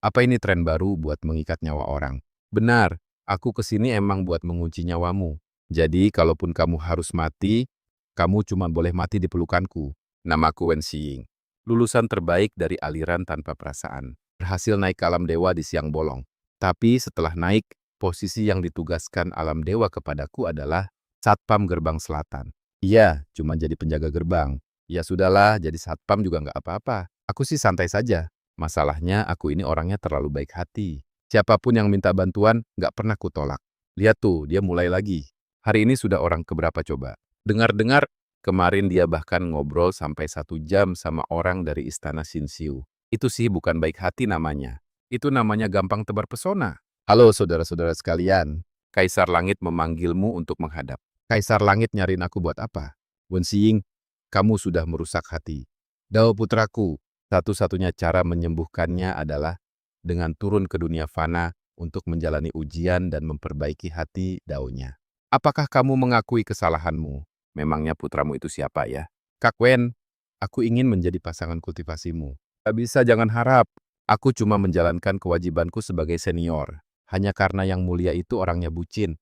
Apa ini tren baru buat mengikat nyawa orang? Benar, aku kesini emang buat mengunci nyawamu. Jadi, kalaupun kamu harus mati, kamu cuma boleh mati di pelukanku. Namaku Wen Xiying. Lulusan terbaik dari aliran tanpa perasaan. Berhasil naik ke alam dewa di siang bolong. Tapi setelah naik, posisi yang ditugaskan alam dewa kepadaku adalah Satpam Gerbang Selatan. Iya, cuma jadi penjaga gerbang. Ya sudahlah, jadi satpam juga nggak apa-apa. Aku sih santai saja. Masalahnya aku ini orangnya terlalu baik hati. Siapapun yang minta bantuan, nggak pernah kutolak. Lihat tuh, dia mulai lagi. Hari ini sudah orang keberapa coba? Dengar-dengar, kemarin dia bahkan ngobrol sampai 1 jam sama orang dari istana Xinxiu. Itu sih bukan baik hati namanya. Itu namanya gampang tebar pesona. Halo saudara-saudara sekalian. Kaisar Langit memanggilmu untuk menghadap. Kaisar Langit nyariin aku buat apa? Wen Xiying, kamu sudah merusak hati. Dao putraku, satu-satunya cara menyembuhkannya adalah dengan turun ke dunia fana untuk menjalani ujian dan memperbaiki hati daonya. Apakah kamu mengakui kesalahanmu? Memangnya putramu itu siapa ya? Kak Wen, aku ingin menjadi pasangan kultivasimu. Tak bisa, jangan harap. Aku cuma menjalankan kewajibanku sebagai senior. Hanya karena yang mulia itu orangnya bucin.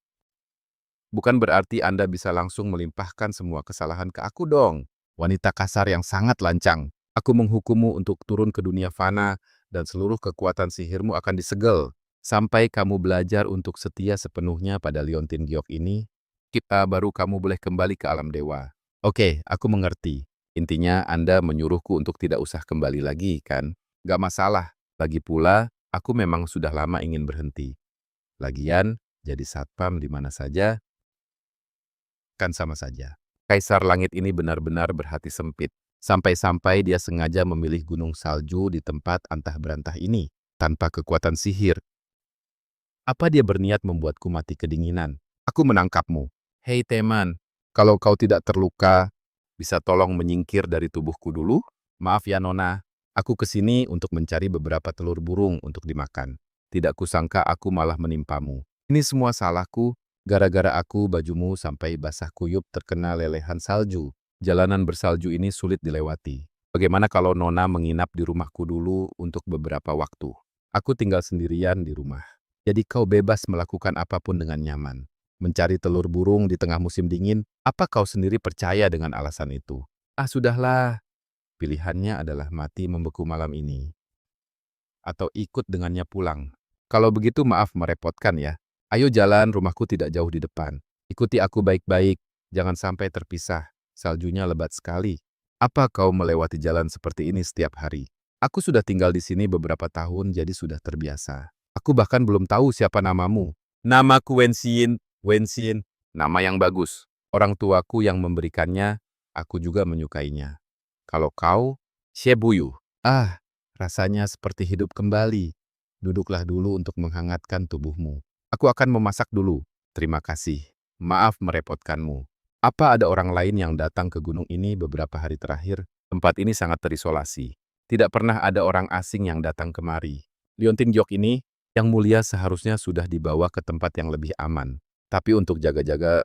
Bukan berarti Anda bisa langsung melimpahkan semua kesalahan ke aku dong. Wanita kasar yang sangat lancang. Aku menghukummu untuk turun ke dunia fana dan seluruh kekuatan sihirmu akan disegel. Sampai kamu belajar untuk setia sepenuhnya pada Liontin Giok ini, kita baru kamu boleh kembali ke alam dewa. Oke, aku mengerti. Intinya Anda menyuruhku untuk tidak usah kembali lagi, kan? Gak masalah. Lagi pula, aku memang sudah lama ingin berhenti. Lagian, jadi satpam di mana saja, kan sama saja. Kaisar Langit ini benar-benar berhati sempit. Sampai-sampai dia sengaja memilih gunung salju di tempat antah berantah ini, tanpa kekuatan sihir. Apa dia berniat membuatku mati kedinginan? Aku menangkapmu. Hei teman, kalau kau tidak terluka, bisa tolong menyingkir dari tubuhku dulu? Maaf ya Nona, aku kesini untuk mencari beberapa telur burung untuk dimakan. Tidak kusangka aku malah menimpamu. Ini semua salahku. Gara-gara aku, bajumu sampai basah kuyup terkena lelehan salju. Jalanan bersalju ini sulit dilewati. Bagaimana kalau Nona menginap di rumahku dulu untuk beberapa waktu? Aku tinggal sendirian di rumah. Jadi kau bebas melakukan apapun dengan nyaman. Mencari telur burung di tengah musim dingin, apa kau sendiri percaya dengan alasan itu? Ah sudahlah, pilihannya adalah mati membeku malam ini. Atau ikut dengannya pulang. Kalau begitu maaf merepotkan ya. Ayo jalan, rumahku tidak jauh di depan. Ikuti aku baik-baik, jangan sampai terpisah. Saljunya lebat sekali. Apa kau melewati jalan seperti ini setiap hari? Aku sudah tinggal di sini beberapa tahun, jadi sudah terbiasa. Aku bahkan belum tahu siapa namamu. Namaku Wen Xin. Wen Xin, nama yang bagus. Orang tuaku yang memberikannya, aku juga menyukainya. Kalau kau, Xie Buyu. Ah, rasanya seperti hidup kembali. Duduklah dulu untuk menghangatkan tubuhmu. Aku akan memasak dulu. Terima kasih. Maaf merepotkanmu. Apa ada orang lain yang datang ke gunung ini beberapa hari terakhir? Tempat ini sangat terisolasi. Tidak pernah ada orang asing yang datang kemari. Liontin Giok ini, yang mulia seharusnya sudah dibawa ke tempat yang lebih aman. Tapi untuk jaga-jaga,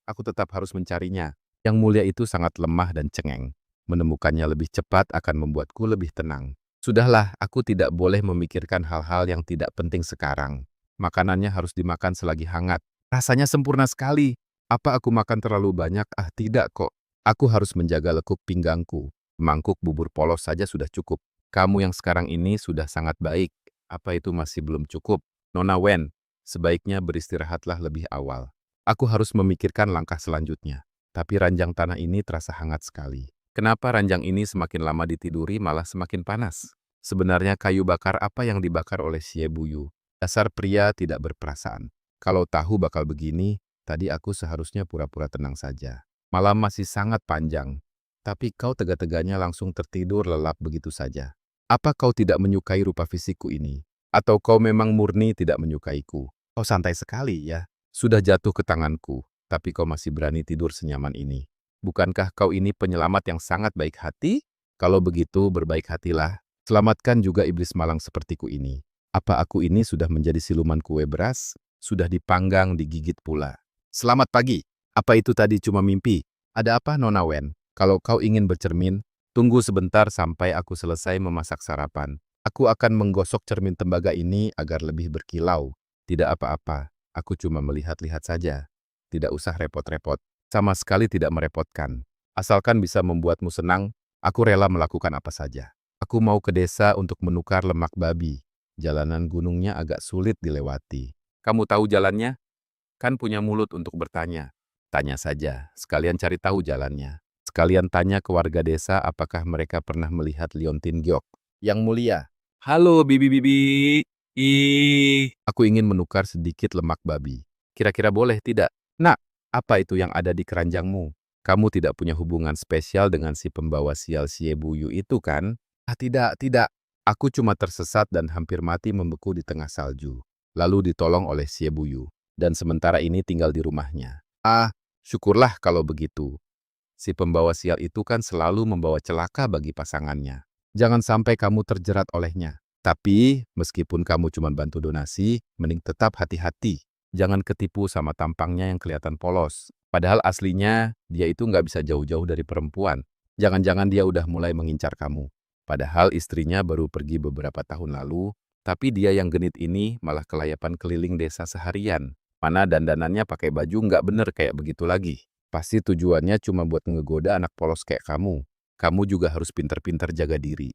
aku tetap harus mencarinya. Yang mulia itu sangat lemah dan cengeng. Menemukannya lebih cepat akan membuatku lebih tenang. Sudahlah, aku tidak boleh memikirkan hal-hal yang tidak penting sekarang. Makanannya harus dimakan selagi hangat. Rasanya sempurna sekali. Apa aku makan terlalu banyak? Ah, tidak kok. Aku harus menjaga lekuk pinggangku. Mangkuk bubur polos saja sudah cukup. Kamu yang sekarang ini sudah sangat baik. Apa itu masih belum cukup? Nona Wen, sebaiknya beristirahatlah lebih awal. Aku harus memikirkan langkah selanjutnya. Tapi ranjang tanah ini terasa hangat sekali. Kenapa ranjang ini semakin lama ditiduri malah semakin panas? Sebenarnya kayu bakar apa yang dibakar oleh Xie Buyu? Dasar pria tidak berperasaan. Kalau tahu bakal begini, tadi aku seharusnya pura-pura tenang saja. Malam masih sangat panjang. Tapi kau tega-teganya langsung tertidur lelap begitu saja. Apa kau tidak menyukai rupa fisikku ini? Atau kau memang murni tidak menyukaiku? Kau santai sekali ya. Sudah jatuh ke tanganku, tapi kau masih berani tidur senyaman ini. Bukankah kau ini penyelamat yang sangat baik hati? Kalau begitu, berbaik hatilah. Selamatkan juga iblis malang sepertiku ini. Apa aku ini sudah menjadi siluman kue beras? Sudah dipanggang, digigit pula. Selamat pagi. Apa itu tadi cuma mimpi? Ada apa, Nona Wen? Kalau kau ingin bercermin, tunggu sebentar sampai aku selesai memasak sarapan. Aku akan menggosok cermin tembaga ini agar lebih berkilau. Tidak apa-apa, aku cuma melihat-lihat saja. Tidak usah repot-repot. Sama sekali tidak merepotkan. Asalkan bisa membuatmu senang, aku rela melakukan apa saja. Aku mau ke desa untuk menukar lemak babi. Jalanan gunungnya agak sulit dilewati. Kamu tahu jalannya? Kan punya mulut untuk bertanya. Tanya saja, sekalian cari tahu jalannya. Sekalian tanya ke warga desa apakah mereka pernah melihat Liontin Giok. Yang mulia. Halo Bibi-bibi. Aku ingin menukar sedikit lemak babi. Kira-kira boleh tidak? Nak, apa itu yang ada di keranjangmu? Kamu tidak punya hubungan spesial dengan si pembawa sial Siebuyu itu kan? Ah tidak, tidak. Aku cuma tersesat dan hampir mati membeku di tengah salju. Lalu ditolong oleh Siebuyu. Dan sementara ini tinggal di rumahnya. Ah, syukurlah kalau begitu. Si pembawa sial itu kan selalu membawa celaka bagi pasangannya. Jangan sampai kamu terjerat olehnya. Tapi, meskipun kamu cuma bantu donasi, mending tetap hati-hati. Jangan ketipu sama tampangnya yang kelihatan polos. Padahal aslinya, dia itu nggak bisa jauh-jauh dari perempuan. Jangan-jangan dia udah mulai mengincar kamu. Padahal istrinya baru pergi beberapa tahun lalu, tapi dia yang genit ini malah kelayapan keliling desa seharian. Mana dandanannya pakai baju nggak bener kayak begitu lagi. Pasti tujuannya cuma buat ngegoda anak polos kayak kamu. Kamu juga harus pinter-pinter jaga diri.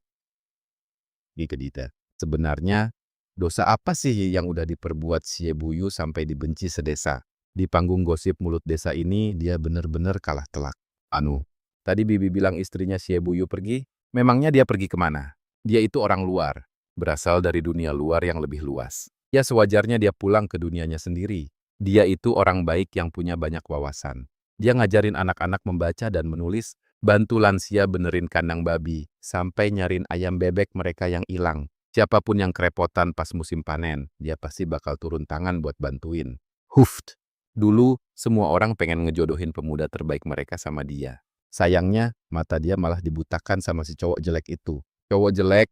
Dita. Sebenarnya, dosa apa sih yang udah diperbuat Siebuyu sampai dibenci sedesa? Di panggung gosip mulut desa ini, dia bener-bener kalah telak. Anu, tadi Bibi bilang istrinya Siebuyu pergi, memangnya dia pergi kemana? Dia itu orang luar, berasal dari dunia luar yang lebih luas. Ya sewajarnya dia pulang ke dunianya sendiri. Dia itu orang baik yang punya banyak wawasan. Dia ngajarin anak-anak membaca dan menulis, bantu lansia benerin kandang babi, sampai nyariin ayam bebek mereka yang hilang. Siapapun yang kerepotan pas musim panen, dia pasti bakal turun tangan buat bantuin. Huft! Dulu, semua orang pengen ngejodohin pemuda terbaik mereka sama dia. Sayangnya, mata dia malah dibutakan sama si cowok jelek itu. Cowok jelek,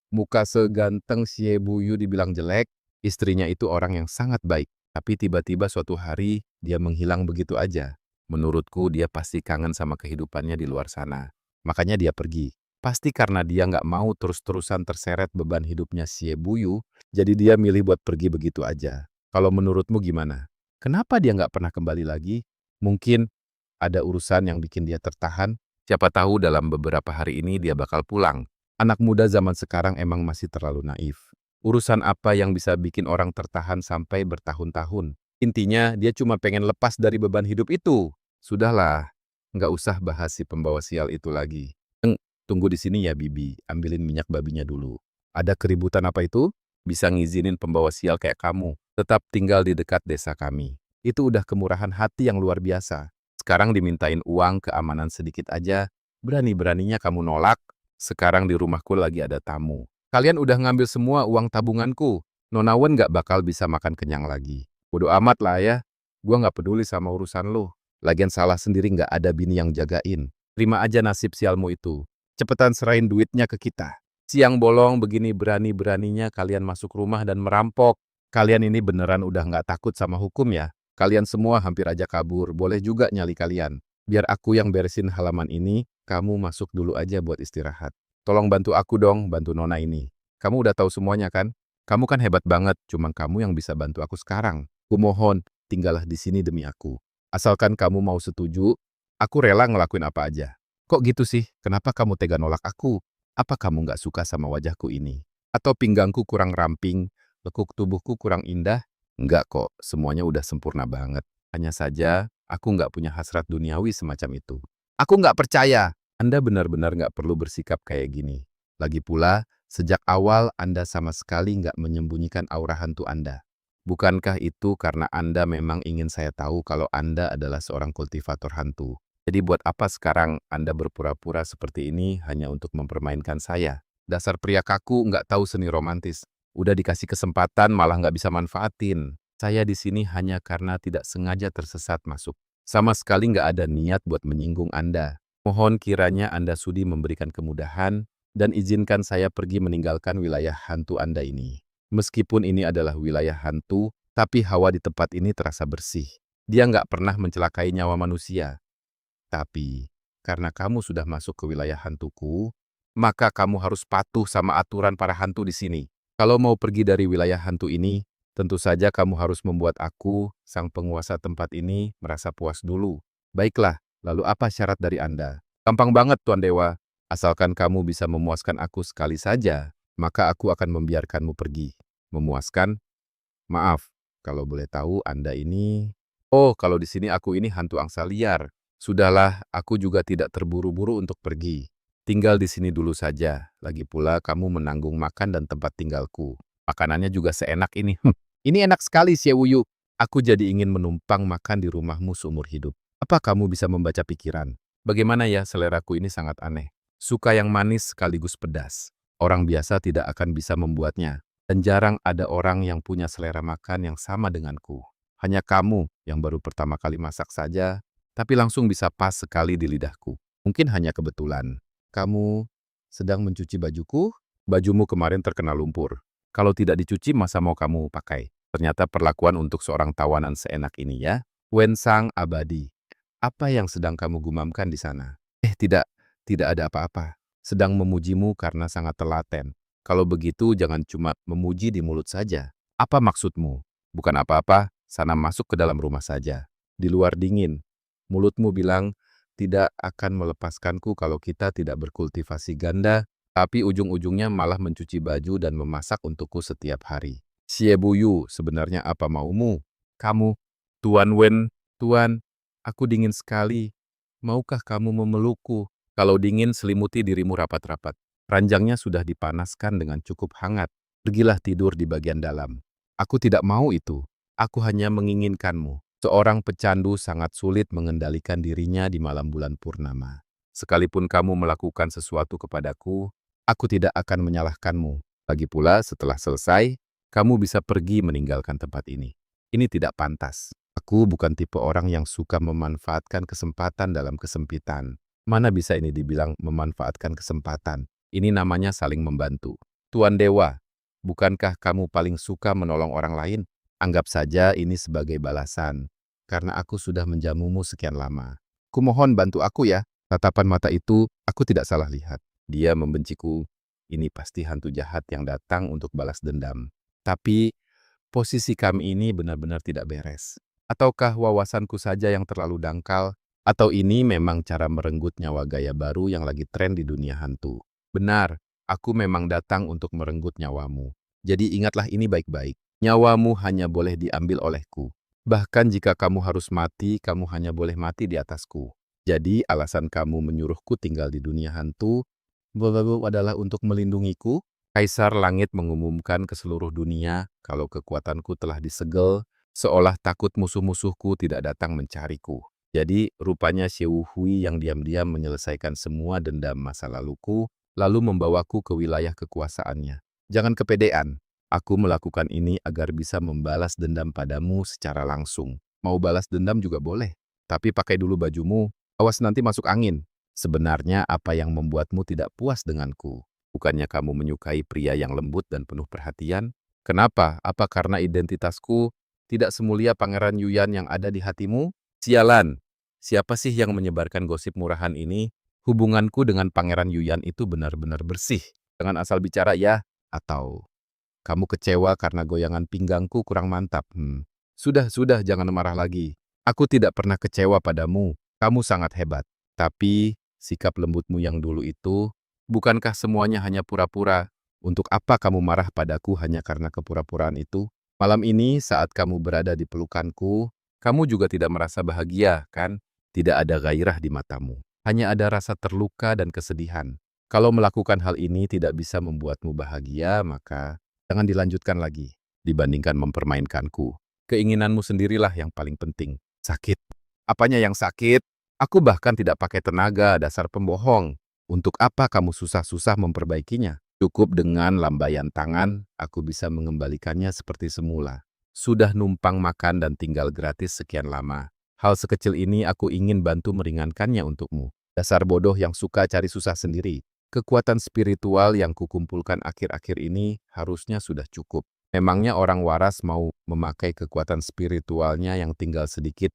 muka seganteng Siebuyu dibilang jelek, istrinya itu orang yang sangat baik. Tapi tiba-tiba suatu hari, dia menghilang begitu aja. Menurutku dia pasti kangen sama kehidupannya di luar sana. Makanya dia pergi. Pasti karena dia nggak mau terus-terusan terseret beban hidupnya Siebuyu, jadi dia milih buat pergi begitu aja. Kalau menurutmu gimana? Kenapa dia nggak pernah kembali lagi? Mungkin ada urusan yang bikin dia tertahan. Siapa tahu dalam beberapa hari ini dia bakal pulang. Anak muda zaman sekarang emang masih terlalu naif. Urusan apa yang bisa bikin orang tertahan sampai bertahun-tahun? Intinya, dia cuma pengen lepas dari beban hidup itu. Sudahlah, nggak usah bahas si pembawa sial itu lagi. Tunggu di sini ya, Bibi. Ambilin minyak babinya dulu. Ada keributan apa itu? Bisa ngizinin pembawa sial kayak kamu. Tetap tinggal di dekat desa kami. Itu udah kemurahan hati yang luar biasa. Sekarang dimintain uang keamanan sedikit aja. Berani-beraninya kamu nolak. Sekarang di rumahku lagi ada tamu. Kalian udah ngambil semua uang tabunganku. Nonawen nggak bakal bisa makan kenyang lagi. Bodoh amat lah ya. Gua nggak peduli sama urusan lo. Lagian salah sendiri nggak ada bini yang jagain. Terima aja nasib sialmu itu. Cepetan serahin duitnya ke kita. Siang bolong begini berani-beraninya kalian masuk rumah dan merampok. Kalian ini beneran udah nggak takut sama hukum ya? Kalian semua hampir aja kabur. Boleh juga nyali kalian. Biar aku yang beresin halaman ini, kamu masuk dulu aja buat istirahat. Tolong bantu aku dong, bantu Nona ini. Kamu udah tahu semuanya kan? Kamu kan hebat banget, cuma kamu yang bisa bantu aku sekarang. Kumohon, tinggallah di sini demi aku. Asalkan kamu mau setuju, aku rela ngelakuin apa aja. Kok gitu sih? Kenapa kamu tega nolak aku? Apa kamu nggak suka sama wajahku ini? Atau pinggangku kurang ramping, lekuk tubuhku kurang indah? Enggak kok, semuanya udah sempurna banget. Hanya saja, aku nggak punya hasrat duniawi semacam itu. Aku nggak percaya. Anda benar-benar nggak perlu bersikap kayak gini. Lagi pula, sejak awal Anda sama sekali nggak menyembunyikan aura hantu Anda. Bukankah itu karena Anda memang ingin saya tahu kalau Anda adalah seorang kultivator hantu? Jadi buat apa sekarang Anda berpura-pura seperti ini hanya untuk mempermainkan saya? Dasar pria kaku nggak tahu seni romantis. Udah dikasih kesempatan malah nggak bisa manfaatin. Saya di sini hanya karena tidak sengaja tersesat masuk. Sama sekali nggak ada niat buat menyinggung Anda. Mohon kiranya Anda sudi memberikan kemudahan dan izinkan saya pergi meninggalkan wilayah hantu Anda ini. Meskipun ini adalah wilayah hantu, tapi hawa di tempat ini terasa bersih. Dia nggak pernah mencelakai nyawa manusia. Tapi, karena kamu sudah masuk ke wilayah hantuku, maka kamu harus patuh sama aturan para hantu di sini. Kalau mau pergi dari wilayah hantu ini, tentu saja kamu harus membuat aku, sang penguasa tempat ini, merasa puas dulu. Baiklah, lalu apa syarat dari Anda? Gampang banget, Tuan Dewa. Asalkan kamu bisa memuaskan aku sekali saja, maka aku akan membiarkanmu pergi. Memuaskan? Maaf, kalau boleh tahu Anda ini... Oh, kalau di sini aku ini hantu angsa liar. Sudahlah, aku juga tidak terburu-buru untuk pergi. Tinggal di sini dulu saja. Lagi pula kamu menanggung makan dan tempat tinggalku. Makanannya juga seenak ini. Ini enak sekali, Siewuyu. Aku jadi ingin menumpang makan di rumahmu seumur hidup. Apa kamu bisa membaca pikiran? Bagaimana ya, seleraku ini sangat aneh. Suka yang manis sekaligus pedas. Orang biasa tidak akan bisa membuatnya. Dan jarang ada orang yang punya selera makan yang sama denganku. Hanya kamu yang baru pertama kali masak saja, tapi langsung bisa pas sekali di lidahku. Mungkin hanya kebetulan. Kamu sedang mencuci bajuku? Bajumu kemarin terkena lumpur. Kalau tidak dicuci, masa mau kamu pakai? Ternyata perlakuan untuk seorang tawanan seenak ini ya. Wensang abadi. Apa yang sedang kamu gumamkan di sana? Tidak ada apa-apa. Sedang memujimu karena sangat telaten. Kalau begitu, jangan cuma memuji di mulut saja. Apa maksudmu? Bukan apa-apa, sana masuk ke dalam rumah saja. Di luar dingin. Mulutmu bilang, tidak akan melepaskanku kalau kita tidak berkultivasi ganda, tapi ujung-ujungnya malah mencuci baju dan memasak untukku setiap hari. Siebuyu, sebenarnya apa maumu? Kamu, Tuan Wen, Tuan, aku dingin sekali. Maukah kamu memelukku? Kalau dingin, selimuti dirimu rapat-rapat. Ranjangnya sudah dipanaskan dengan cukup hangat. Pergilah tidur di bagian dalam. Aku tidak mau itu. Aku hanya menginginkanmu. Seorang pecandu sangat sulit mengendalikan dirinya di malam bulan purnama. Sekalipun kamu melakukan sesuatu kepadaku, aku tidak akan menyalahkanmu. Lagi pula, setelah selesai, kamu bisa pergi meninggalkan tempat ini. Ini tidak pantas. Aku bukan tipe orang yang suka memanfaatkan kesempatan dalam kesempitan. Mana bisa ini dibilang memanfaatkan kesempatan? Ini namanya saling membantu. Tuan Dewa, bukankah kamu paling suka menolong orang lain? Anggap saja ini sebagai balasan, karena aku sudah menjamumu sekian lama. Kumohon bantu aku ya. Tatapan mata itu, aku tidak salah lihat. Dia membenciku. Ini pasti hantu jahat yang datang untuk balas dendam. Tapi, posisi kami ini benar-benar tidak beres. Ataukah wawasanku saja yang terlalu dangkal? Atau ini memang cara merenggut nyawa gaya baru yang lagi tren di dunia hantu? Benar, aku memang datang untuk merenggut nyawamu. Jadi ingatlah ini baik-baik. Nyawamu hanya boleh diambil olehku. Bahkan jika kamu harus mati, kamu hanya boleh mati di atasku. Jadi alasan kamu menyuruhku tinggal di dunia hantu adalah untuk melindungiku. Kaisar Langit mengumumkan ke seluruh dunia kalau kekuatanku telah disegel, seolah takut musuh-musuhku tidak datang mencariku. Jadi, rupanya Xie Hui yang diam-diam menyelesaikan semua dendam masa laluku, lalu membawaku ke wilayah kekuasaannya. Jangan kepedean. Aku melakukan ini agar bisa membalas dendam padamu secara langsung. Mau balas dendam juga boleh. Tapi pakai dulu bajumu, awas nanti masuk angin. Sebenarnya apa yang membuatmu tidak puas denganku? Bukannya kamu menyukai pria yang lembut dan penuh perhatian? Kenapa? Apa karena identitasku tidak semulia Pangeran Yuyan yang ada di hatimu? Sialan! Siapa sih yang menyebarkan gosip murahan ini? Hubunganku dengan Pangeran Yuyan itu benar-benar bersih. Jangan asal bicara ya. Atau kamu kecewa karena goyangan pinggangku kurang mantap. Sudah, jangan marah lagi. Aku tidak pernah kecewa padamu. Kamu sangat hebat. Tapi sikap lembutmu yang dulu itu, bukankah semuanya hanya pura-pura? Untuk apa kamu marah padaku hanya karena kepura-puraan itu? Malam ini saat kamu berada di pelukanku, kamu juga tidak merasa bahagia, kan? Tidak ada gairah di matamu. Hanya ada rasa terluka dan kesedihan. Kalau melakukan hal ini tidak bisa membuatmu bahagia, maka jangan dilanjutkan lagi. Dibandingkan mempermainkanku, keinginanmu sendirilah yang paling penting. Sakit. Apanya yang sakit? Aku bahkan tidak pakai tenaga, dasar pembohong. Untuk apa kamu susah-susah memperbaikinya? Cukup dengan lambaian tangan, aku bisa mengembalikannya seperti semula. Sudah numpang makan dan tinggal gratis sekian lama. Hal sekecil ini aku ingin bantu meringankannya untukmu. Dasar bodoh yang suka cari susah sendiri. Kekuatan spiritual yang kukumpulkan akhir-akhir ini harusnya sudah cukup. Memangnya orang waras mau memakai kekuatan spiritualnya yang tinggal sedikit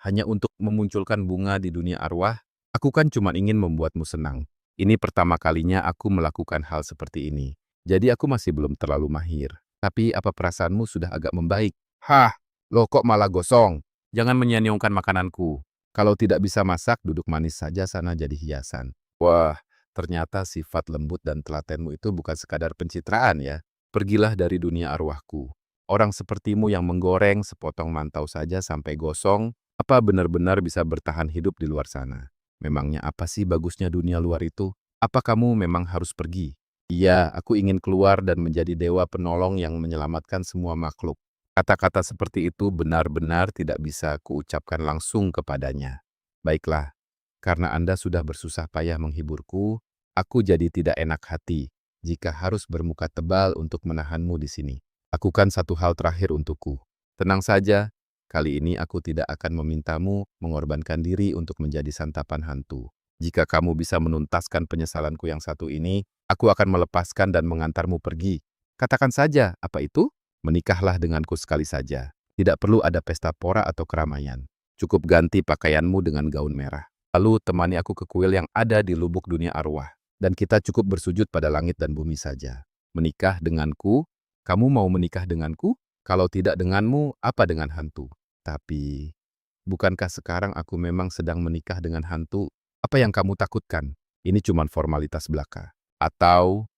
hanya untuk memunculkan bunga di dunia arwah? Aku kan cuma ingin membuatmu senang. Ini pertama kalinya aku melakukan hal seperti ini. Jadi aku masih belum terlalu mahir. Tapi apa perasaanmu sudah agak membaik? Hah, lo kok malah gosong? Jangan menyia-nyiakan makananku. Kalau tidak bisa masak, duduk manis saja sana jadi hiasan. Wah, ternyata sifat lembut dan telatenmu itu bukan sekadar pencitraan ya. Pergilah dari dunia arwahku. Orang sepertimu yang menggoreng sepotong mantau saja sampai gosong, apa benar-benar bisa bertahan hidup di luar sana? Memangnya apa sih bagusnya dunia luar itu? Apa kamu memang harus pergi? Iya, aku ingin keluar dan menjadi dewa penolong yang menyelamatkan semua makhluk. Kata-kata seperti itu benar-benar tidak bisa kuucapkan langsung kepadanya. Baiklah, karena Anda sudah bersusah payah menghiburku, aku jadi tidak enak hati jika harus bermuka tebal untuk menahanmu di sini. Lakukan satu hal terakhir untukku. Tenang saja, kali ini aku tidak akan memintamu mengorbankan diri untuk menjadi santapan hantu. Jika kamu bisa menuntaskan penyesalanku yang satu ini, aku akan melepaskan dan mengantarmu pergi. Katakan saja, apa itu? Menikahlah denganku sekali saja. Tidak perlu ada pesta pora atau keramaian. Cukup ganti pakaianmu dengan gaun merah. Lalu temani aku ke kuil yang ada di lubuk dunia arwah. Dan kita cukup bersujud pada langit dan bumi saja. Menikah denganku? Kamu mau menikah denganku? Kalau tidak denganmu, apa dengan hantu? Tapi, bukankah sekarang aku memang sedang menikah dengan hantu? Apa yang kamu takutkan? Ini cuma formalitas belaka. Atau,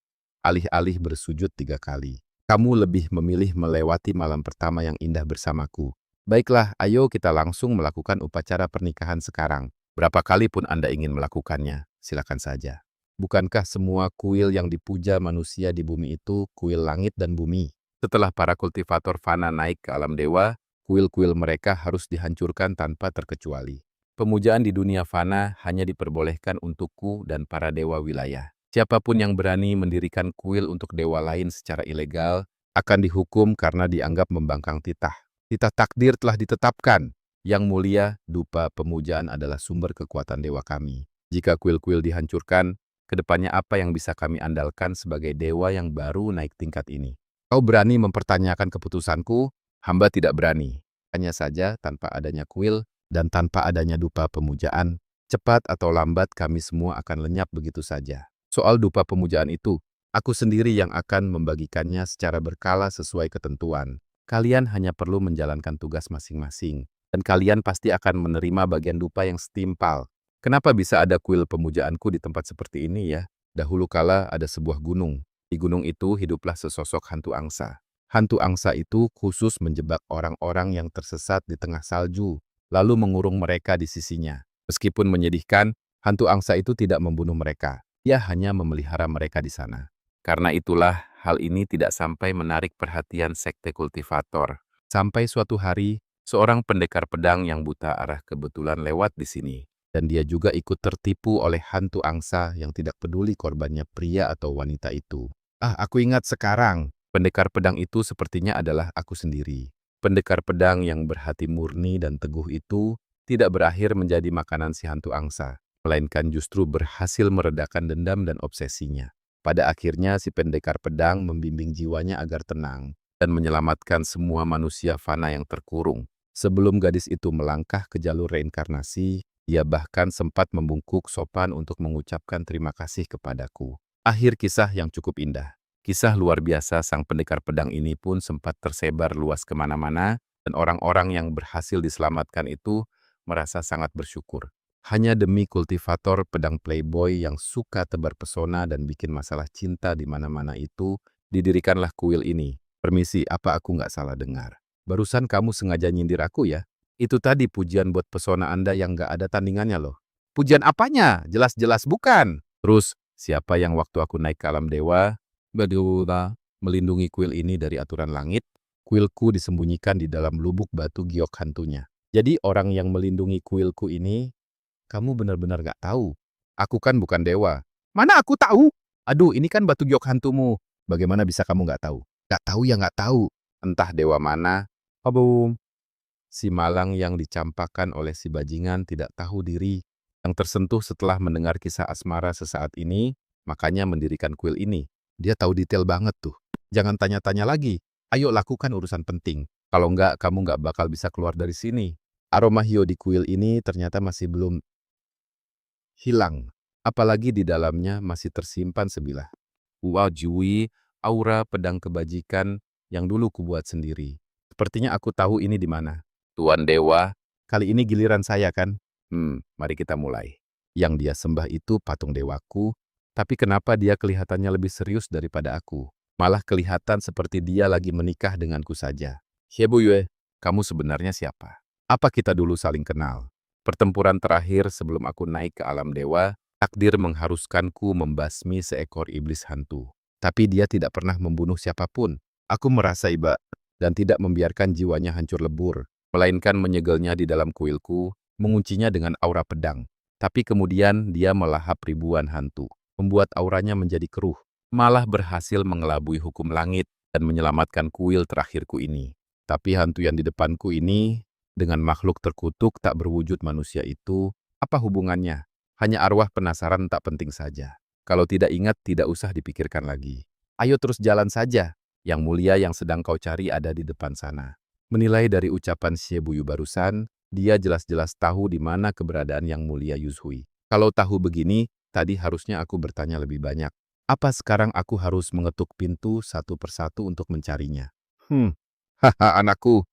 alih-alih bersujud 3 kali, kamu lebih memilih melewati malam pertama yang indah bersamaku. Baiklah, ayo kita langsung melakukan upacara pernikahan sekarang. Berapa kali pun Anda ingin melakukannya, silakan saja. Bukankah semua kuil yang dipuja manusia di bumi itu kuil langit dan bumi? Setelah para kultivator fana naik ke alam dewa, kuil-kuil mereka harus dihancurkan tanpa terkecuali. Pemujaan di dunia fana hanya diperbolehkan untukku dan para dewa wilayah. Siapapun yang berani mendirikan kuil untuk dewa lain secara ilegal akan dihukum karena dianggap membangkang titah. Titah takdir telah ditetapkan. Yang mulia, dupa pemujaan adalah sumber kekuatan dewa kami. Jika kuil-kuil dihancurkan, kedepannya apa yang bisa kami andalkan sebagai dewa yang baru naik tingkat ini? Kau berani mempertanyakan keputusanku? Hamba tidak berani. Hanya saja tanpa adanya kuil dan tanpa adanya dupa pemujaan, cepat atau lambat kami semua akan lenyap begitu saja. Soal dupa pemujaan itu, aku sendiri yang akan membagikannya secara berkala sesuai ketentuan. Kalian hanya perlu menjalankan tugas masing-masing, dan kalian pasti akan menerima bagian dupa yang setimpal. Kenapa bisa ada kuil pemujaanku di tempat seperti ini ya? Dahulu kala ada sebuah gunung. Di gunung itu hiduplah sesosok hantu angsa. Hantu angsa itu khusus menjebak orang-orang yang tersesat di tengah salju, lalu mengurung mereka di sisinya. Meskipun menyedihkan, hantu angsa itu tidak membunuh mereka. Ia hanya memelihara mereka di sana. Karena itulah, hal ini tidak sampai menarik perhatian sekte kultivator. Sampai suatu hari, seorang pendekar pedang yang buta arah kebetulan lewat di sini. Dan dia juga ikut tertipu oleh hantu angsa yang tidak peduli korbannya pria atau wanita itu. Ah, aku ingat sekarang. Pendekar pedang itu sepertinya adalah aku sendiri. Pendekar pedang yang berhati murni dan teguh itu tidak berakhir menjadi makanan si hantu angsa, melainkan justru berhasil meredakan dendam dan obsesinya. Pada akhirnya si pendekar pedang membimbing jiwanya agar tenang dan menyelamatkan semua manusia fana yang terkurung. Sebelum gadis itu melangkah ke jalur reinkarnasi, dia bahkan sempat membungkuk sopan untuk mengucapkan terima kasih kepadaku. Akhir kisah yang cukup indah. Kisah luar biasa sang pendekar pedang ini pun sempat tersebar luas kemana-mana, dan orang-orang yang berhasil diselamatkan itu merasa sangat bersyukur. Hanya demi kultivator pedang playboy yang suka tebar pesona dan bikin masalah cinta di mana-mana itu, didirikanlah kuil ini. Permisi, apa aku nggak salah dengar? Barusan kamu sengaja nyindir aku ya? Itu tadi pujian buat pesona Anda yang nggak ada tandingannya loh. Pujian apanya? Jelas-jelas bukan. Terus, siapa yang waktu aku naik ke alam dewa, berdua melindungi kuil ini dari aturan langit, kuilku disembunyikan di dalam lubuk batu giok hantunya. Jadi orang yang melindungi kuilku ini, kamu benar-benar gak tahu. Aku kan bukan dewa. Mana aku tahu? Aduh, ini kan batu giok hantumu. Bagaimana bisa kamu gak tahu? Gak tahu ya gak tahu. Entah dewa mana. Abum. Si malang yang dicampakkan oleh si bajingan tidak tahu diri. Yang tersentuh setelah mendengar kisah asmara sesaat ini, makanya mendirikan kuil ini. Dia tahu detail banget tuh. Jangan tanya-tanya lagi. Ayo lakukan urusan penting. Kalau enggak, kamu enggak bakal bisa keluar dari sini. Aroma hio di kuil ini ternyata masih belum hilang. apalagi di dalamnya masih tersimpan sebilah. Wow, Jui, aura pedang kebajikan yang dulu kubuat sendiri. Sepertinya aku tahu ini di mana. Tuan Dewa, kali ini giliran saya kan? Mari kita mulai. Yang dia sembah itu patung dewaku, tapi kenapa dia kelihatannya lebih serius daripada aku? Malah kelihatan seperti dia lagi menikah denganku saja. Yue, kamu sebenarnya siapa? Apa kita dulu saling kenal? Pertempuran terakhir sebelum aku naik ke alam dewa, takdir mengharuskanku membasmi seekor iblis hantu. Tapi dia tidak pernah membunuh siapapun. Aku merasa iba dan tidak membiarkan jiwanya hancur lebur, melainkan menyegelnya di dalam kuilku, menguncinya dengan aura pedang. Tapi kemudian dia melahap ribuan hantu, membuat auranya menjadi keruh, malah berhasil mengelabui hukum langit dan menyelamatkan kuil terakhirku ini. Tapi hantu yang di depanku ini, dengan makhluk terkutuk tak berwujud manusia itu, apa hubungannya? Hanya arwah penasaran tak penting saja. Kalau tidak ingat, tidak usah dipikirkan lagi. Ayo terus jalan saja. Yang mulia yang sedang kau cari ada di depan sana. Menilai dari ucapan Xie Buyu barusan, dia jelas-jelas tahu di mana keberadaan yang mulia Yuzhui. Kalau tahu begini, tadi harusnya aku bertanya lebih banyak. Apa sekarang aku harus mengetuk pintu satu persatu untuk mencarinya? Haha, anakku.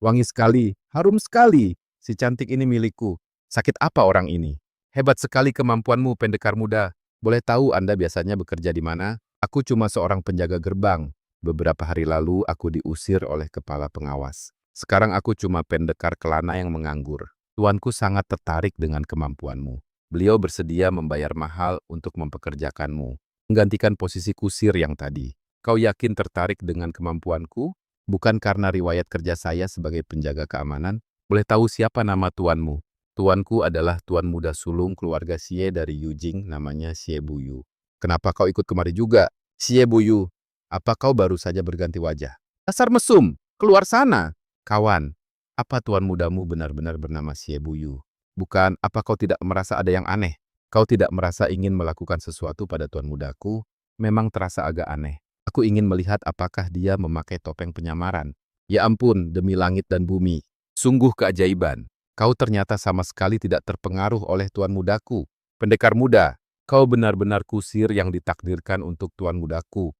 Wangi sekali, harum sekali. Si cantik ini milikku. Sakit apa orang ini? Hebat sekali kemampuanmu, pendekar muda. Boleh tahu Anda biasanya bekerja di mana? Aku cuma seorang penjaga gerbang. Beberapa hari lalu aku diusir oleh kepala pengawas. Sekarang aku cuma pendekar kelana yang menganggur. Tuanku sangat tertarik dengan kemampuanmu. Beliau bersedia membayar mahal untuk mempekerjakanmu, menggantikan posisi kusir yang tadi. Kau yakin tertarik dengan kemampuanku? Bukan karena riwayat kerja saya sebagai penjaga keamanan. Boleh tahu siapa nama tuanmu? Tuanku adalah tuan muda sulung keluarga Xie dari Yujing, namanya Xie Buyu. Kenapa kau ikut kemari juga? Xie Buyu, apa kau baru saja berganti wajah? Dasar mesum, keluar sana! Kawan, apa tuan mudamu benar-benar bernama Xie Buyu? Bukan, apa kau tidak merasa ada yang aneh? Kau tidak merasa ingin melakukan sesuatu pada tuan mudaku? Memang terasa agak aneh. Aku ingin melihat apakah dia memakai topeng penyamaran. Ya ampun, demi langit dan bumi. Sungguh keajaiban. Kau ternyata sama sekali tidak terpengaruh oleh tuan mudaku. Pendekar muda, kau benar-benar kusir yang ditakdirkan untuk tuan mudaku.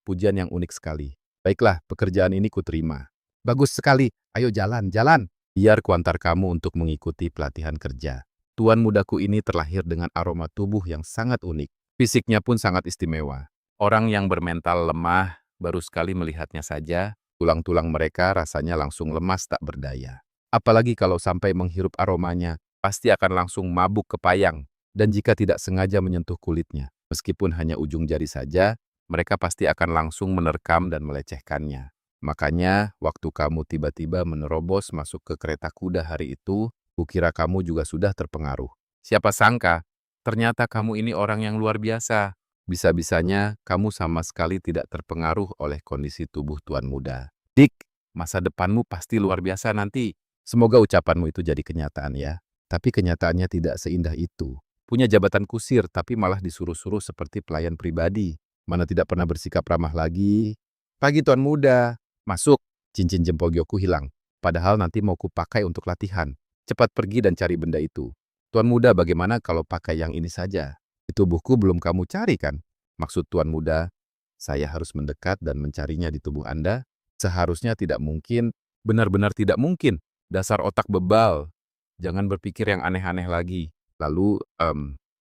Pujian yang unik sekali. Baiklah, pekerjaan ini kuterima. Bagus sekali, ayo jalan, jalan. Biar kuantar kamu untuk mengikuti pelatihan kerja. Tuan mudaku ini terlahir dengan aroma tubuh yang sangat unik. Fisiknya pun sangat istimewa. Orang yang bermental lemah baru sekali melihatnya saja, tulang-tulang mereka rasanya langsung lemas tak berdaya. Apalagi kalau sampai menghirup aromanya, pasti akan langsung mabuk kepayang. Dan jika tidak sengaja menyentuh kulitnya, meskipun hanya ujung jari saja, mereka pasti akan langsung menerkam dan melecehkannya. Makanya, waktu kamu tiba-tiba menerobos masuk ke kereta kuda hari itu, kukira kamu juga sudah terpengaruh. Siapa sangka, ternyata kamu ini orang yang luar biasa. Bisa-bisanya kamu sama sekali tidak terpengaruh oleh kondisi tubuh tuan muda. Dik, masa depanmu pasti luar biasa nanti. Semoga ucapanmu itu jadi kenyataan ya. Tapi kenyataannya tidak seindah itu. Punya jabatan kusir tapi malah disuruh-suruh seperti pelayan pribadi. Mana tidak pernah bersikap ramah lagi. Pagi tuan muda. Masuk. Cincin jempol Gyoku hilang. Padahal nanti mau kupakai untuk latihan. Cepat pergi dan cari benda itu. Tuan muda, bagaimana kalau pakai yang ini saja? Itu buku belum kamu cari kan? Maksud tuan muda, saya harus mendekat dan mencarinya di tubuh Anda? Seharusnya tidak mungkin, benar-benar tidak mungkin. Dasar otak bebal. Jangan berpikir yang aneh-aneh lagi. Lalu,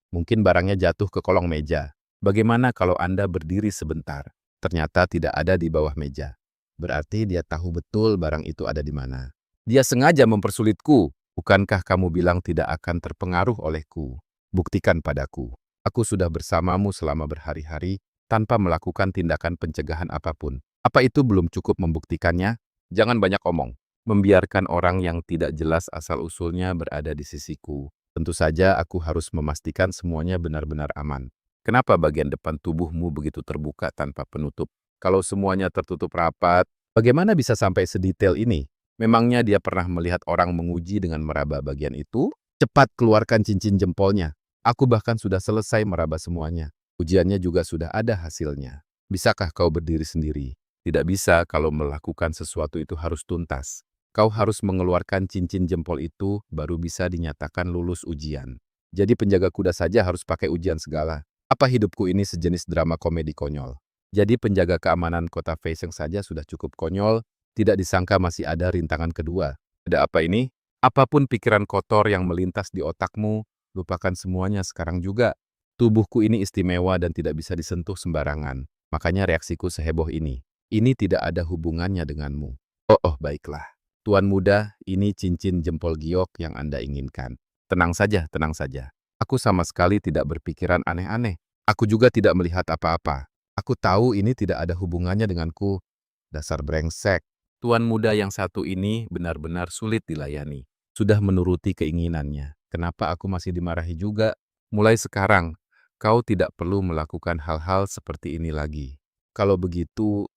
mungkin barangnya jatuh ke kolong meja. Bagaimana kalau Anda berdiri sebentar? Ternyata tidak ada di bawah meja. Berarti dia tahu betul barang itu ada di mana. Dia sengaja mempersulitku. Bukankah kamu bilang tidak akan terpengaruh olehku? Buktikan padaku. Aku sudah bersamamu selama berhari-hari tanpa melakukan tindakan pencegahan apapun. Apa itu belum cukup membuktikannya? Jangan banyak omong. Membiarkan orang yang tidak jelas asal-usulnya berada di sisiku. Tentu saja aku harus memastikan semuanya benar-benar aman. Kenapa bagian depan tubuhmu begitu terbuka tanpa penutup? Kalau semuanya tertutup rapat, bagaimana bisa sampai sedetail ini? Memangnya dia pernah melihat orang menguji dengan meraba bagian itu? Cepat keluarkan cincin jempolnya. Aku bahkan sudah selesai meraba semuanya. Ujiannya juga sudah ada hasilnya. Bisakah kau berdiri sendiri? Tidak bisa kalau melakukan sesuatu itu harus tuntas. Kau harus mengeluarkan cincin jempol itu baru bisa dinyatakan lulus ujian. Jadi penjaga kuda saja harus pakai ujian segala. Apa hidupku ini sejenis drama komedi konyol? Jadi penjaga keamanan kota Feiseng saja sudah cukup konyol, tidak disangka masih ada rintangan kedua. Ada apa ini? Apapun pikiran kotor yang melintas di otakmu, lupakan semuanya sekarang juga. Tubuhku ini istimewa dan tidak bisa disentuh sembarangan. Makanya reaksiku seheboh ini. Ini tidak ada hubungannya denganmu. Oh, baiklah. Tuan muda, ini cincin jempol giok yang Anda inginkan. Tenang saja, tenang saja. Aku sama sekali tidak berpikiran aneh-aneh. Aku juga tidak melihat apa-apa. Aku tahu ini tidak ada hubungannya denganku. Dasar brengsek. Tuan muda yang satu ini benar-benar sulit dilayani. Sudah menuruti keinginannya. Kenapa aku masih dimarahi juga? Mulai sekarang, kau tidak perlu melakukan hal-hal seperti ini lagi. Kalau begitu,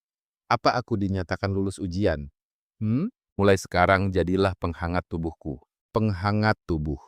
apa aku dinyatakan lulus ujian? Mulai sekarang jadilah penghangat tubuhku. Penghangat tubuh.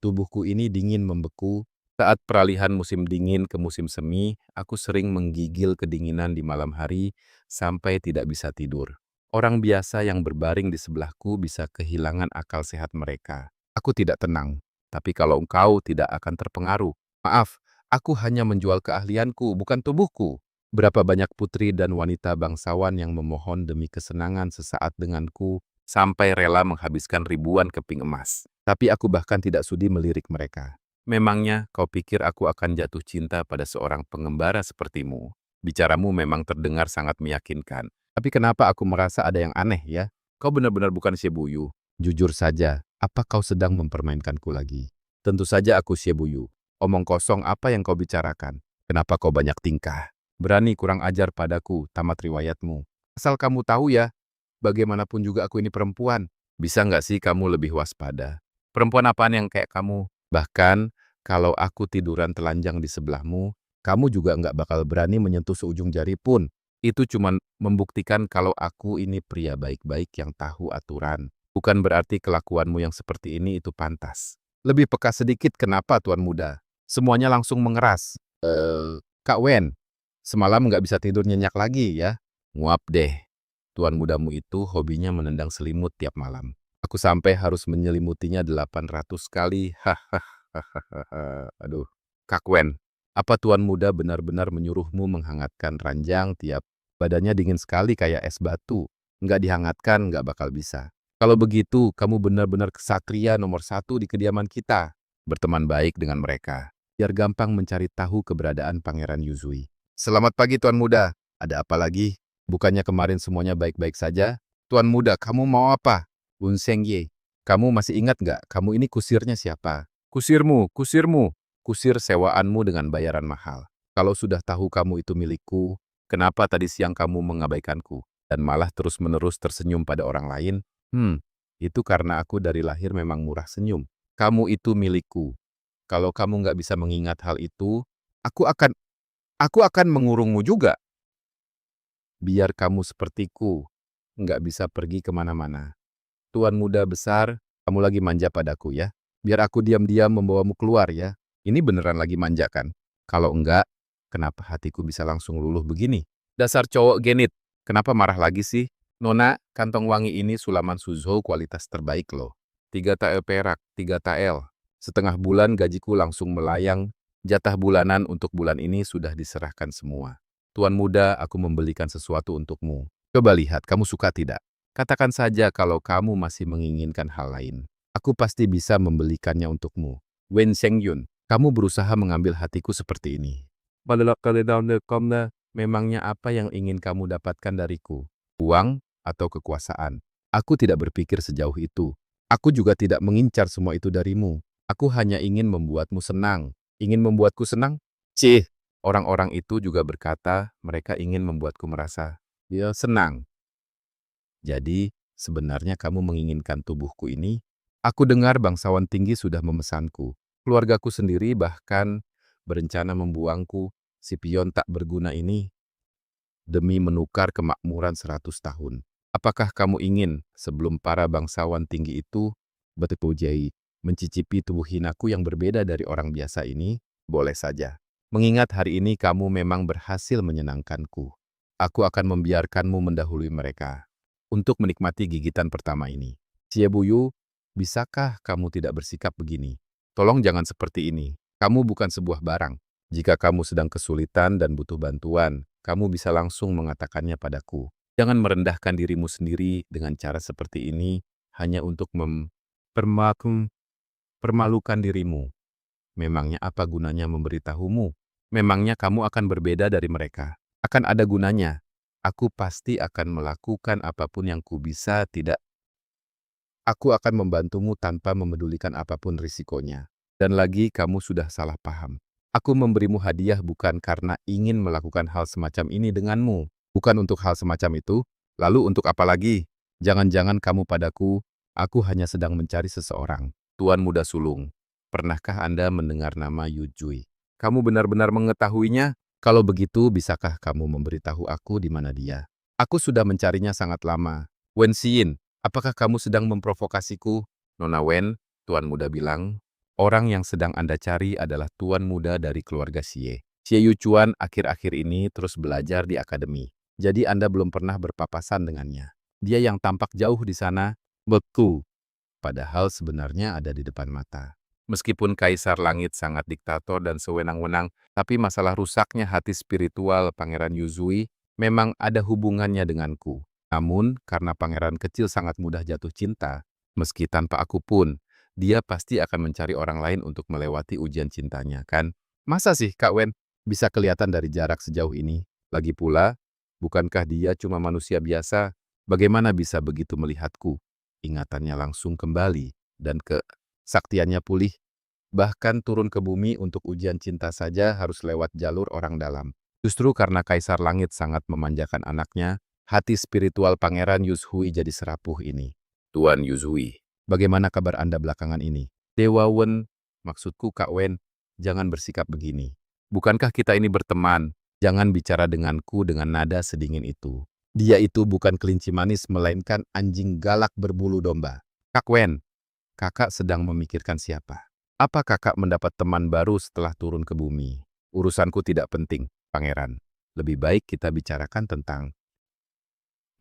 Tubuhku ini dingin membeku. Saat peralihan musim dingin ke musim semi, aku sering menggigil kedinginan di malam hari sampai tidak bisa tidur. Orang biasa yang berbaring di sebelahku bisa kehilangan akal sehat mereka. Aku tidak tenang, tapi kalau engkau tidak akan terpengaruh. Maaf, aku hanya menjual keahlianku, bukan tubuhku. Berapa banyak putri dan wanita bangsawan yang memohon demi kesenangan sesaat denganku sampai rela menghabiskan ribuan keping emas. Tapi aku bahkan tidak sudi melirik mereka. Memangnya kau pikir aku akan jatuh cinta pada seorang pengembara sepertimu? Bicaramu memang terdengar sangat meyakinkan. Tapi kenapa aku merasa ada yang aneh ya? Kau benar-benar bukan Shebuyu. Jujur saja, apa kau sedang mempermainkanku lagi? Tentu saja aku Shebuyu. Omong kosong apa yang kau bicarakan? Kenapa kau banyak tingkah? Berani kurang ajar padaku, tamat riwayatmu. Asal kamu tahu ya, bagaimanapun juga aku ini perempuan. Bisa nggak sih kamu lebih waspada? Perempuan apaan yang kayak kamu? Bahkan, kalau aku tiduran telanjang di sebelahmu, kamu juga nggak bakal berani menyentuh seujung jari pun. Itu cuma membuktikan kalau aku ini pria baik-baik yang tahu aturan. Bukan berarti kelakuanmu yang seperti ini itu pantas. Lebih peka sedikit kenapa, Tuan Muda? Semuanya langsung mengeras. Kak Wen, semalam nggak bisa tidur nyenyak lagi ya? Nguap deh. Tuan mudamu itu hobinya menendang selimut tiap malam. Aku sampai harus menyelimutinya 800 kali. Hahaha. Aduh, Kak Wen, apa Tuan muda benar-benar menyuruhmu menghangatkan ranjang tiap badannya dingin sekali kayak es batu? Nggak dihangatkan, nggak bakal bisa. Kalau begitu, kamu benar-benar kesatria nomor 1 di kediaman kita. Berteman baik dengan mereka, biar gampang mencari tahu keberadaan Pangeran Yuzui. Selamat pagi Tuan Muda. Ada apa lagi? Bukannya kemarin semuanya baik-baik saja? Tuan Muda, kamu mau apa? Bun Sengye, kamu masih ingat nggak? Kamu ini kusirnya siapa? Kusirmu, kusirmu. Kusir sewaanmu dengan bayaran mahal. Kalau sudah tahu kamu itu milikku, kenapa tadi siang kamu mengabaikanku? Dan malah terus-menerus tersenyum pada orang lain? Itu karena aku dari lahir memang murah senyum. Kamu itu milikku. Kalau kamu nggak bisa mengingat hal itu, aku akan mengurungmu juga. Biar kamu sepertiku, nggak bisa pergi kemana-mana. Tuan muda besar, kamu lagi manja padaku ya. Biar aku diam-diam membawamu keluar ya. Ini beneran lagi manja kan? Kalau enggak, kenapa hatiku bisa langsung luluh begini? Dasar cowok genit, kenapa marah lagi sih? Nona, kantong wangi ini Sulaman Suzhou kualitas terbaik loh. 3 tael perak, 3 tael. Setengah bulan gajiku langsung melayang. Jatah bulanan untuk bulan ini sudah diserahkan semua. Tuan muda, aku membelikan sesuatu untukmu. Coba lihat, kamu suka tidak? Katakan saja kalau kamu masih menginginkan hal lain. Aku pasti bisa membelikannya untukmu. Wen Shengyun, kamu berusaha mengambil hatiku seperti ini. Memangnya apa yang ingin kamu dapatkan dariku? Uang atau kekuasaan? Aku tidak berpikir sejauh itu. Aku juga tidak mengincar semua itu darimu. Aku hanya ingin membuatmu senang. Ingin membuatku senang? Cih! Orang-orang itu juga berkata mereka ingin membuatku merasa, ya senang. Jadi, sebenarnya kamu menginginkan tubuhku ini? Aku dengar bangsawan tinggi sudah memesanku. Keluargaku sendiri bahkan berencana membuangku, si pion tak berguna ini, demi menukar kemakmuran 100 tahun. Apakah kamu ingin, sebelum para bangsawan tinggi itu, betul-betul mencicipi tubuh hinaku yang berbeda dari orang biasa ini? Boleh saja. Mengingat hari ini kamu memang berhasil menyenangkanku. Aku akan membiarkanmu mendahului mereka untuk menikmati gigitan pertama ini. Cie Buyu, bisakah kamu tidak bersikap begini? Tolong jangan seperti ini. Kamu bukan sebuah barang. Jika kamu sedang kesulitan dan butuh bantuan, kamu bisa langsung mengatakannya padaku. Jangan merendahkan dirimu sendiri dengan cara seperti ini hanya untuk mempermalukan dirimu. Memangnya apa gunanya memberitahumu? Memangnya kamu akan berbeda dari mereka? Akan ada gunanya. Aku pasti akan melakukan apapun yang ku bisa, tidak. Aku akan membantumu tanpa memedulikan apapun risikonya. Dan lagi kamu sudah salah paham. Aku memberimu hadiah bukan karena ingin melakukan hal semacam ini denganmu. Bukan untuk hal semacam itu. Lalu untuk apa lagi? Jangan-jangan kamu padaku, aku hanya sedang mencari seseorang. Tuan Muda Sulung. Pernahkah Anda mendengar nama Yu Jui? Kamu benar-benar mengetahuinya? Kalau begitu, bisakah kamu memberitahu aku di mana dia? Aku sudah mencarinya sangat lama. Wen Xin, apakah kamu sedang memprovokasiku? Nona Wen, Tuan Muda bilang, orang yang sedang Anda cari adalah Tuan Muda dari keluarga Xie. Xie Yuchuan akhir-akhir ini terus belajar di akademi. Jadi Anda belum pernah berpapasan dengannya. Dia yang tampak jauh di sana, beku. Padahal sebenarnya ada di depan mata. Meskipun Kaisar Langit sangat diktator dan sewenang-wenang, tapi masalah rusaknya hati spiritual Pangeran Yuzui memang ada hubungannya denganku. Namun, karena pangeran kecil sangat mudah jatuh cinta, meski tanpa aku pun, dia pasti akan mencari orang lain untuk melewati ujian cintanya, kan? Masa sih, Kak Wen, bisa kelihatan dari jarak sejauh ini? Lagi pula, bukankah dia cuma manusia biasa? Bagaimana bisa begitu melihatku? Ingatannya langsung kembali, dan kesaktiannya pulih. Bahkan turun ke bumi untuk ujian cinta saja harus lewat jalur orang dalam. Justru karena Kaisar Langit sangat memanjakan anaknya, hati spiritual Pangeran Yuzhui jadi serapuh ini. Tuan Yuzhui, bagaimana kabar Anda belakangan ini? Dewa Wen, maksudku Kak Wen, jangan bersikap begini. Bukankah kita ini berteman? Jangan bicara denganku dengan nada sedingin itu. Dia itu bukan kelinci manis, melainkan anjing galak berbulu domba. Kak Wen, kakak sedang memikirkan siapa? Apa kakak mendapat teman baru setelah turun ke bumi? Urusanku tidak penting, Pangeran. Lebih baik kita bicarakan tentang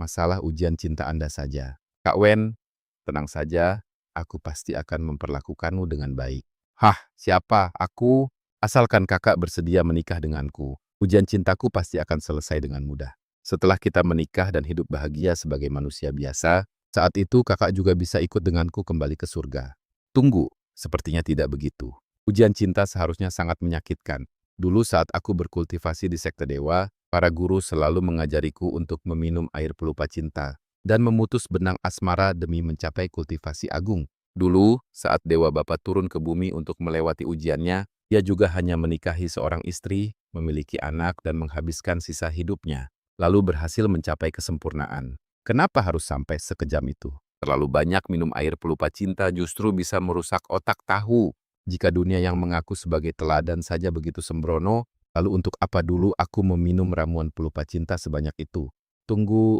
masalah ujian cinta Anda saja. Kak Wen, tenang saja, aku pasti akan memperlakukanmu dengan baik. Hah, siapa? Aku? Asalkan kakak bersedia menikah denganku, ujian cintaku pasti akan selesai dengan mudah. Setelah kita menikah dan hidup bahagia sebagai manusia biasa, saat itu kakak juga bisa ikut denganku kembali ke surga. Tunggu. Sepertinya tidak begitu. Ujian cinta seharusnya sangat menyakitkan. Dulu saat aku berkultivasi di sekte dewa, para guru selalu mengajariku untuk meminum air pelupa cinta dan memutus benang asmara demi mencapai kultivasi agung. Dulu, saat Dewa Bapa turun ke bumi untuk melewati ujiannya, dia juga hanya menikahi seorang istri, memiliki anak dan menghabiskan sisa hidupnya, lalu berhasil mencapai kesempurnaan. Kenapa harus sampai sekejam itu? Terlalu banyak minum air pelupa cinta justru bisa merusak otak tahu. Jika dunia yang mengaku sebagai teladan saja begitu sembrono, lalu untuk apa dulu aku meminum ramuan pelupa cinta sebanyak itu? Tunggu,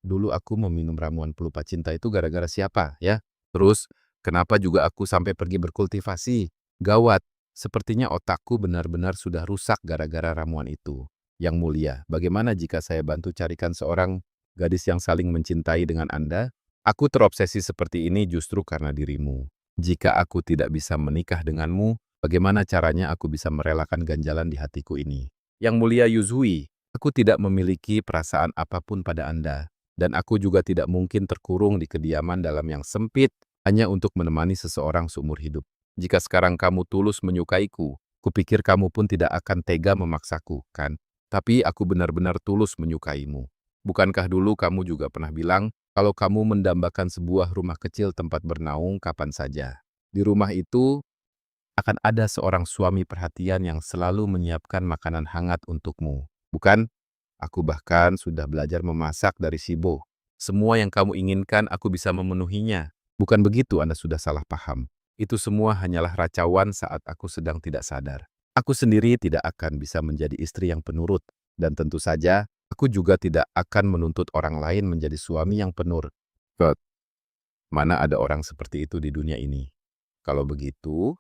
dulu aku meminum ramuan pelupa cinta itu gara-gara siapa, ya? Terus, kenapa juga aku sampai pergi berkultivasi? Gawat, sepertinya otakku benar-benar sudah rusak gara-gara ramuan itu. Yang mulia, bagaimana jika saya bantu carikan seorang gadis yang saling mencintai dengan Anda? Aku terobsesi seperti ini justru karena dirimu. Jika aku tidak bisa menikah denganmu, bagaimana caranya aku bisa merelakan ganjalan di hatiku ini? Yang mulia Yuzui, aku tidak memiliki perasaan apapun pada Anda, dan aku juga tidak mungkin terkurung di kediaman dalam yang sempit hanya untuk menemani seseorang seumur hidup. Jika sekarang kamu tulus menyukaiku, kupikir kamu pun tidak akan tega memaksaku, kan? Tapi aku benar-benar tulus menyukaimu. Bukankah dulu kamu juga pernah bilang, kalau kamu mendambakan sebuah rumah kecil tempat bernaung kapan saja. Di rumah itu akan ada seorang suami perhatian yang selalu menyiapkan makanan hangat untukmu. Bukan? Aku bahkan sudah belajar memasak dari Sibo. Semua yang kamu inginkan aku bisa memenuhinya. Bukan begitu, Anda sudah salah paham. Itu semua hanyalah racauan saat aku sedang tidak sadar. Aku sendiri tidak akan bisa menjadi istri yang penurut. Dan tentu saja, aku juga tidak akan menuntut orang lain menjadi suami yang penurut. Mana ada orang seperti itu di dunia ini? Kalau begitu,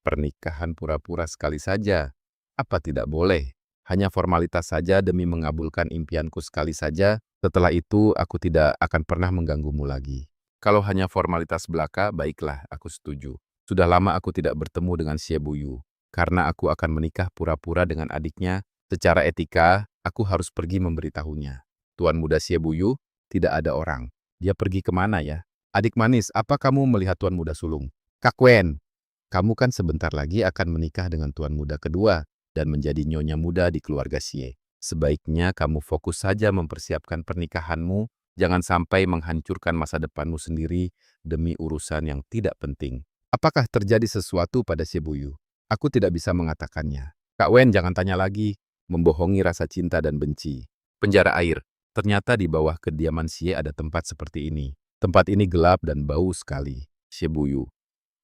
pernikahan pura-pura sekali saja. Apa tidak boleh? Hanya formalitas saja demi mengabulkan impianku sekali saja. Setelah itu, aku tidak akan pernah mengganggumu lagi. Kalau hanya formalitas belaka, baiklah, aku setuju. Sudah lama aku tidak bertemu dengan Xie Buyu. Karena aku akan menikah pura-pura dengan adiknya, secara etika, aku harus pergi memberitahunya. Tuan muda Xie Buyu, tidak ada orang. Dia pergi kemana ya? Adik manis, apa kamu melihat Tuan muda sulung? Kak Wen, kamu kan sebentar lagi akan menikah dengan Tuan muda kedua dan menjadi nyonya muda di keluarga Xie. Sebaiknya kamu fokus saja mempersiapkan pernikahanmu, jangan sampai menghancurkan masa depanmu sendiri demi urusan yang tidak penting. Apakah terjadi sesuatu pada Xie Buyu? Aku tidak bisa mengatakannya. Kak Wen jangan tanya lagi, membohongi rasa cinta dan benci. Penjara air. Ternyata di bawah kediaman Xie ada tempat seperti ini. Tempat ini gelap dan bau sekali. Xie Buyu,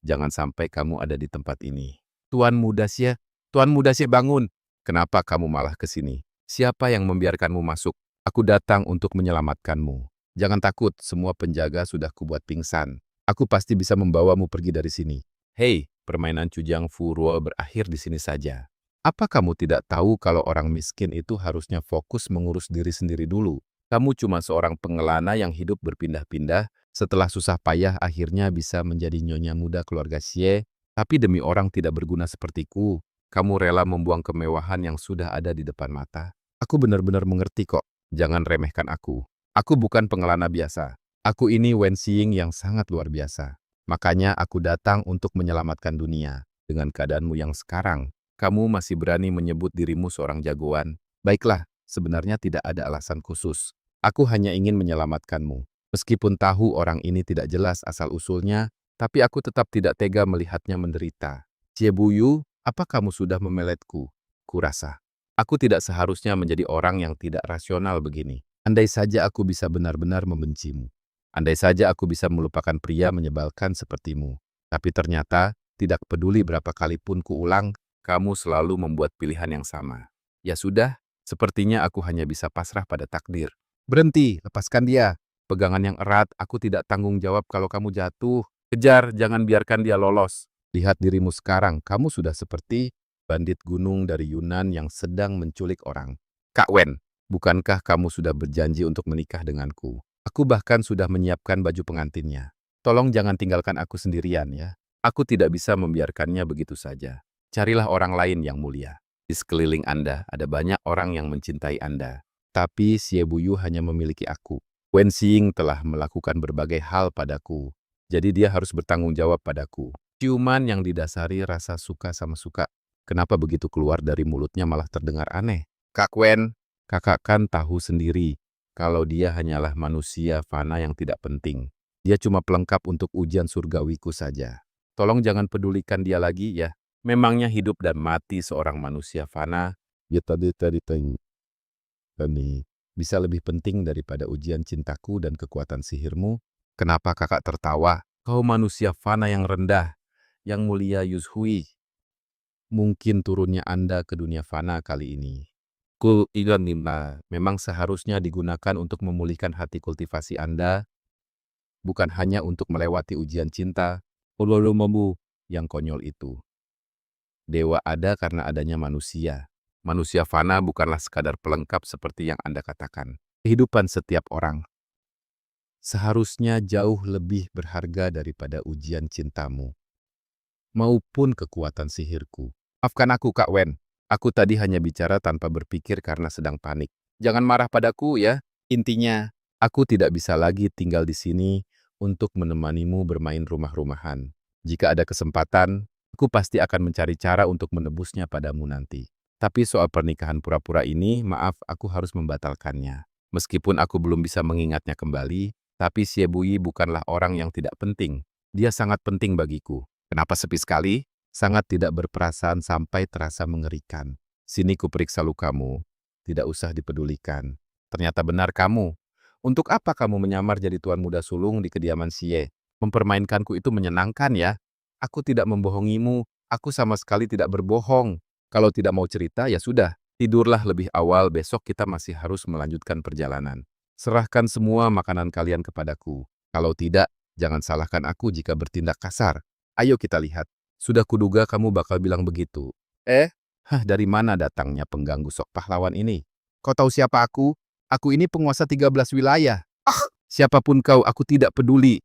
jangan sampai kamu ada di tempat ini. Tuan muda Xie bangun. Kenapa kamu malah ke sini? Siapa yang membiarkanmu masuk? Aku datang untuk menyelamatkanmu. Jangan takut, semua penjaga sudah kubuat pingsan. Aku pasti bisa membawamu pergi dari sini. Hei, permainan Cujang Furuo berakhir di sini saja. Apa kamu tidak tahu kalau orang miskin itu harusnya fokus mengurus diri sendiri dulu? Kamu cuma seorang pengelana yang hidup berpindah-pindah, setelah susah payah akhirnya bisa menjadi nyonya muda keluarga Xie, tapi demi orang tidak berguna sepertiku, kamu rela membuang kemewahan yang sudah ada di depan mata. Aku benar-benar mengerti kok, jangan remehkan aku. Aku bukan pengelana biasa. Aku ini Wen Xiying yang sangat luar biasa. Makanya aku datang untuk menyelamatkan dunia. Dengan keadaanmu yang sekarang, kamu masih berani menyebut dirimu seorang jagoan. Baiklah, sebenarnya tidak ada alasan khusus. Aku hanya ingin menyelamatkanmu. Meskipun tahu orang ini tidak jelas asal-usulnya, tapi aku tetap tidak tega melihatnya menderita. Xie Buyu, apa kamu sudah memeletku? Kurasa. Aku tidak seharusnya menjadi orang yang tidak rasional begini. Andai saja aku bisa benar-benar membencimu. Andai saja aku bisa melupakan pria menyebalkan sepertimu. Tapi ternyata, tidak peduli berapa kali pun kuulang, kamu selalu membuat pilihan yang sama. Ya sudah, sepertinya aku hanya bisa pasrah pada takdir. Berhenti, lepaskan dia. Pegangan yang erat, aku tidak tanggung jawab kalau kamu jatuh. Kejar, jangan biarkan dia lolos. Lihat dirimu sekarang, kamu sudah seperti bandit gunung dari Yunan yang sedang menculik orang. Kak Wen, bukankah kamu sudah berjanji untuk menikah denganku? Aku bahkan sudah menyiapkan baju pengantinnya. Tolong jangan tinggalkan aku sendirian ya. Aku tidak bisa membiarkannya begitu saja. Carilah orang lain yang mulia. Di sekeliling Anda ada banyak orang yang mencintai Anda. Tapi Xie Buyu hanya memiliki aku. Wen Xiying telah melakukan berbagai hal padaku. Jadi dia harus bertanggung jawab padaku. Ciuman yang didasari rasa suka sama suka. Kenapa begitu keluar dari mulutnya malah terdengar aneh? Kak Wen, kakak kan tahu sendiri kalau dia hanyalah manusia fana yang tidak penting. Dia cuma pelengkap untuk ujian surgawiku saja. Tolong jangan pedulikan dia lagi ya. Memangnya hidup dan mati seorang manusia fana, ya tadi bisa lebih penting daripada ujian cintaku dan kekuatan sihirmu. Kenapa kakak tertawa? Kau manusia fana yang rendah, yang mulia Yuzhui. Mungkin turunnya Anda ke dunia fana kali ini. Memang seharusnya digunakan untuk memulihkan hati kultivasi Anda, bukan hanya untuk melewati ujian cinta, yang konyol itu. Dewa ada karena adanya manusia. Manusia fana bukanlah sekadar pelengkap seperti yang Anda katakan. Kehidupan setiap orang seharusnya jauh lebih berharga daripada ujian cintamu, maupun kekuatan sihirku. Maafkan aku, Kak Wen. Aku tadi hanya bicara tanpa berpikir karena sedang panik. Jangan marah padaku ya. Intinya, aku tidak bisa lagi tinggal di sini untuk menemanimu bermain rumah-rumahan. Jika ada kesempatan, aku pasti akan mencari cara untuk menebusnya padamu nanti. Tapi soal pernikahan pura-pura ini, maaf, aku harus membatalkannya. Meskipun aku belum bisa mengingatnya kembali, tapi Xie Buyi bukanlah orang yang tidak penting. Dia sangat penting bagiku. Kenapa sepi sekali? Sangat tidak berperasaan sampai terasa mengerikan. Sini kuperiksa lukamu. Tidak usah dipedulikan. Ternyata benar kamu. Untuk apa kamu menyamar jadi tuan muda sulung di kediaman Xie? Mempermainkanku itu menyenangkan ya. Aku tidak membohongimu. Aku sama sekali tidak berbohong. Kalau tidak mau cerita, ya sudah. Tidurlah lebih awal, besok kita masih harus melanjutkan perjalanan. Serahkan semua makanan kalian kepadaku. Kalau tidak, jangan salahkan aku jika bertindak kasar. Ayo kita lihat. Sudah kuduga kamu bakal bilang begitu. Dari mana datangnya pengganggu sok pahlawan ini? Kau tahu siapa aku? Aku ini penguasa 13 wilayah. Siapapun kau, aku tidak peduli.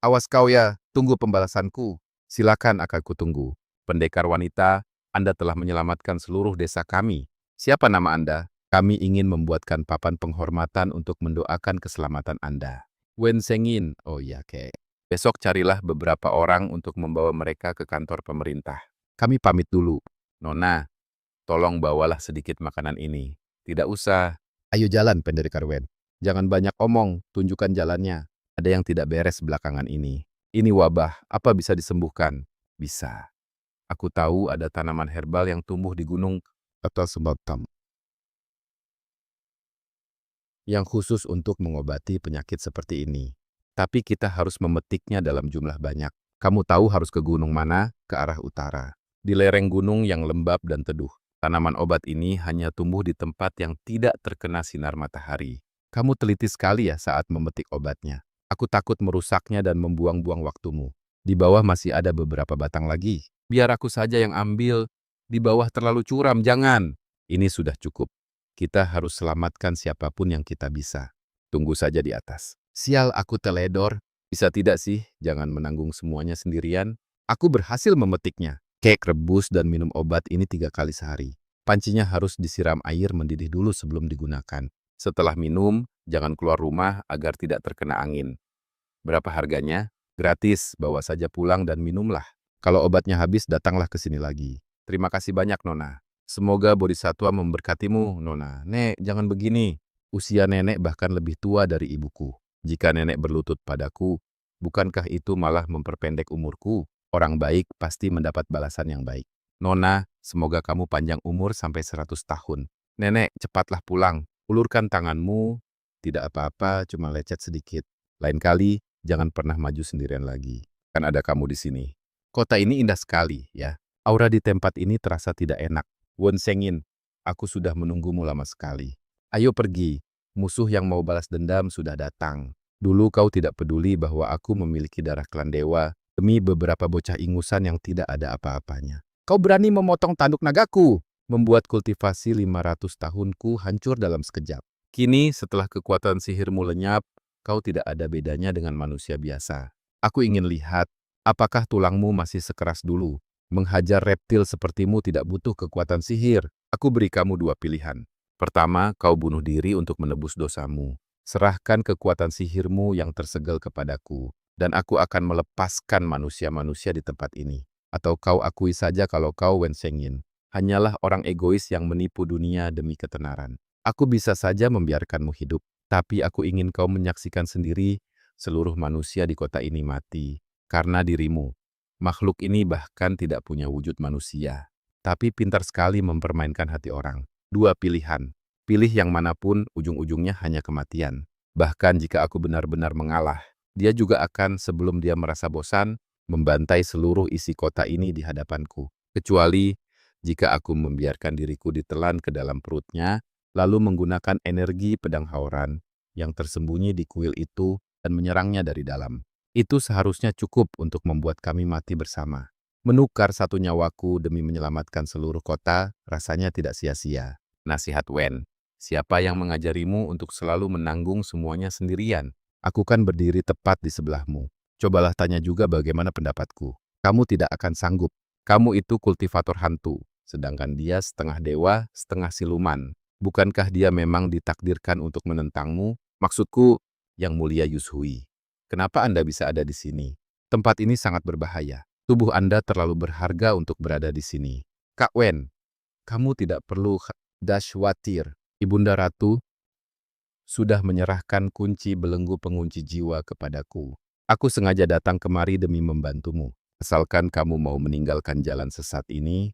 Awas kau ya, tunggu pembalasanku. Silakan akan kutunggu. Pendekar wanita, Anda telah menyelamatkan seluruh desa kami. Siapa nama Anda? Kami ingin membuatkan papan penghormatan untuk mendoakan keselamatan Anda. Wen Sengin. Oh iya, Kek. Besok carilah beberapa orang untuk membawa mereka ke kantor pemerintah. Kami pamit dulu. Nona, tolong bawalah sedikit makanan ini. Tidak usah. Ayo jalan, Pendekar Wen. Jangan banyak omong, tunjukkan jalannya. Ada yang tidak beres belakangan ini. Ini wabah, apa bisa disembuhkan? Bisa. Aku tahu ada tanaman herbal yang tumbuh di gunung atau sebatam yang khusus untuk mengobati penyakit seperti ini. Tapi kita harus memetiknya dalam jumlah banyak. Kamu tahu harus ke gunung mana? Ke arah utara. Di lereng gunung yang lembab dan teduh. Tanaman obat ini hanya tumbuh di tempat yang tidak terkena sinar matahari. Kamu teliti sekali ya saat memetik obatnya. Aku takut merusaknya dan membuang-buang waktumu. Di bawah masih ada beberapa batang lagi. Biar aku saja yang ambil. Di bawah terlalu curam, jangan. Ini sudah cukup. Kita harus selamatkan siapapun yang kita bisa. Tunggu saja di atas. Sial, aku teledor. Bisa tidak sih, jangan menanggung semuanya sendirian. Aku berhasil memetiknya. Kek rebus dan minum obat ini 3 kali sehari. Pancinya harus disiram air mendidih dulu sebelum digunakan. Setelah minum, jangan keluar rumah agar tidak terkena angin. Berapa harganya? Gratis, bawa saja pulang dan minumlah. Kalau obatnya habis, datanglah ke sini lagi. Terima kasih banyak, Nona. Semoga Bodhisattva memberkatimu, Nona. Nek, jangan begini. Usia nenek bahkan lebih tua dari ibuku. Jika nenek berlutut padaku, bukankah itu malah memperpendek umurku? Orang baik pasti mendapat balasan yang baik. Nona, semoga kamu panjang umur sampai 100 tahun. Nenek, cepatlah pulang. Ulurkan tanganmu. Tidak apa-apa, cuma lecet sedikit. Lain kali, jangan pernah maju sendirian lagi. Kan ada kamu di sini. Kota ini indah sekali, ya. Aura di tempat ini terasa tidak enak. Wen Sengin, aku sudah menunggumu lama sekali. Ayo pergi, musuh yang mau balas dendam sudah datang. Dulu kau tidak peduli bahwa aku memiliki darah klan dewa demi beberapa bocah ingusan yang tidak ada apa-apanya. Kau berani memotong tanduk nagaku, membuat kultivasi 500 tahunku hancur dalam sekejap. Kini setelah kekuatan sihirmu lenyap, kau tidak ada bedanya dengan manusia biasa. Aku ingin lihat, apakah tulangmu masih sekeras dulu. Menghajar reptil sepertimu tidak butuh kekuatan sihir. Aku beri kamu 2 pilihan. Pertama, kau bunuh diri untuk menebus dosamu. Serahkan kekuatan sihirmu yang tersegel kepadaku, dan aku akan melepaskan manusia-manusia di tempat ini. Atau kau akui saja kalau kau Wen Sengin hanyalah orang egois yang menipu dunia demi ketenaran. Aku bisa saja membiarkanmu hidup, tapi aku ingin kau menyaksikan sendiri seluruh manusia di kota ini mati karena dirimu. Makhluk ini bahkan tidak punya wujud manusia, tapi pintar sekali mempermainkan hati orang. 2 pilihan. Pilih yang manapun, ujung-ujungnya hanya kematian. Bahkan jika aku benar-benar mengalah, dia juga akan sebelum dia merasa bosan, membantai seluruh isi kota ini di hadapanku. Kecuali jika aku membiarkan diriku ditelan ke dalam perutnya, lalu menggunakan energi pedang hauran yang tersembunyi di kuil itu dan menyerangnya dari dalam. Itu seharusnya cukup untuk membuat kami mati bersama. Menukar 1 nyawaku demi menyelamatkan seluruh kota, rasanya tidak sia-sia. Nasihat Wen, siapa yang mengajarimu untuk selalu menanggung semuanya sendirian? Aku kan berdiri tepat di sebelahmu. Cobalah tanya juga bagaimana pendapatku. Kamu tidak akan sanggup. Kamu itu kultivator hantu, sedangkan dia setengah dewa, setengah siluman. Bukankah dia memang ditakdirkan untuk menentangmu? Maksudku, Yang Mulia Yushui. Kenapa Anda bisa ada di sini? Tempat ini sangat berbahaya. Tubuh Anda terlalu berharga untuk berada di sini. Kak Wen, kamu tidak perlu khawatir. Ibunda Ratu sudah menyerahkan kunci belenggu pengunci jiwa kepadaku. Aku sengaja datang kemari demi membantumu. Asalkan kamu mau meninggalkan jalan sesat ini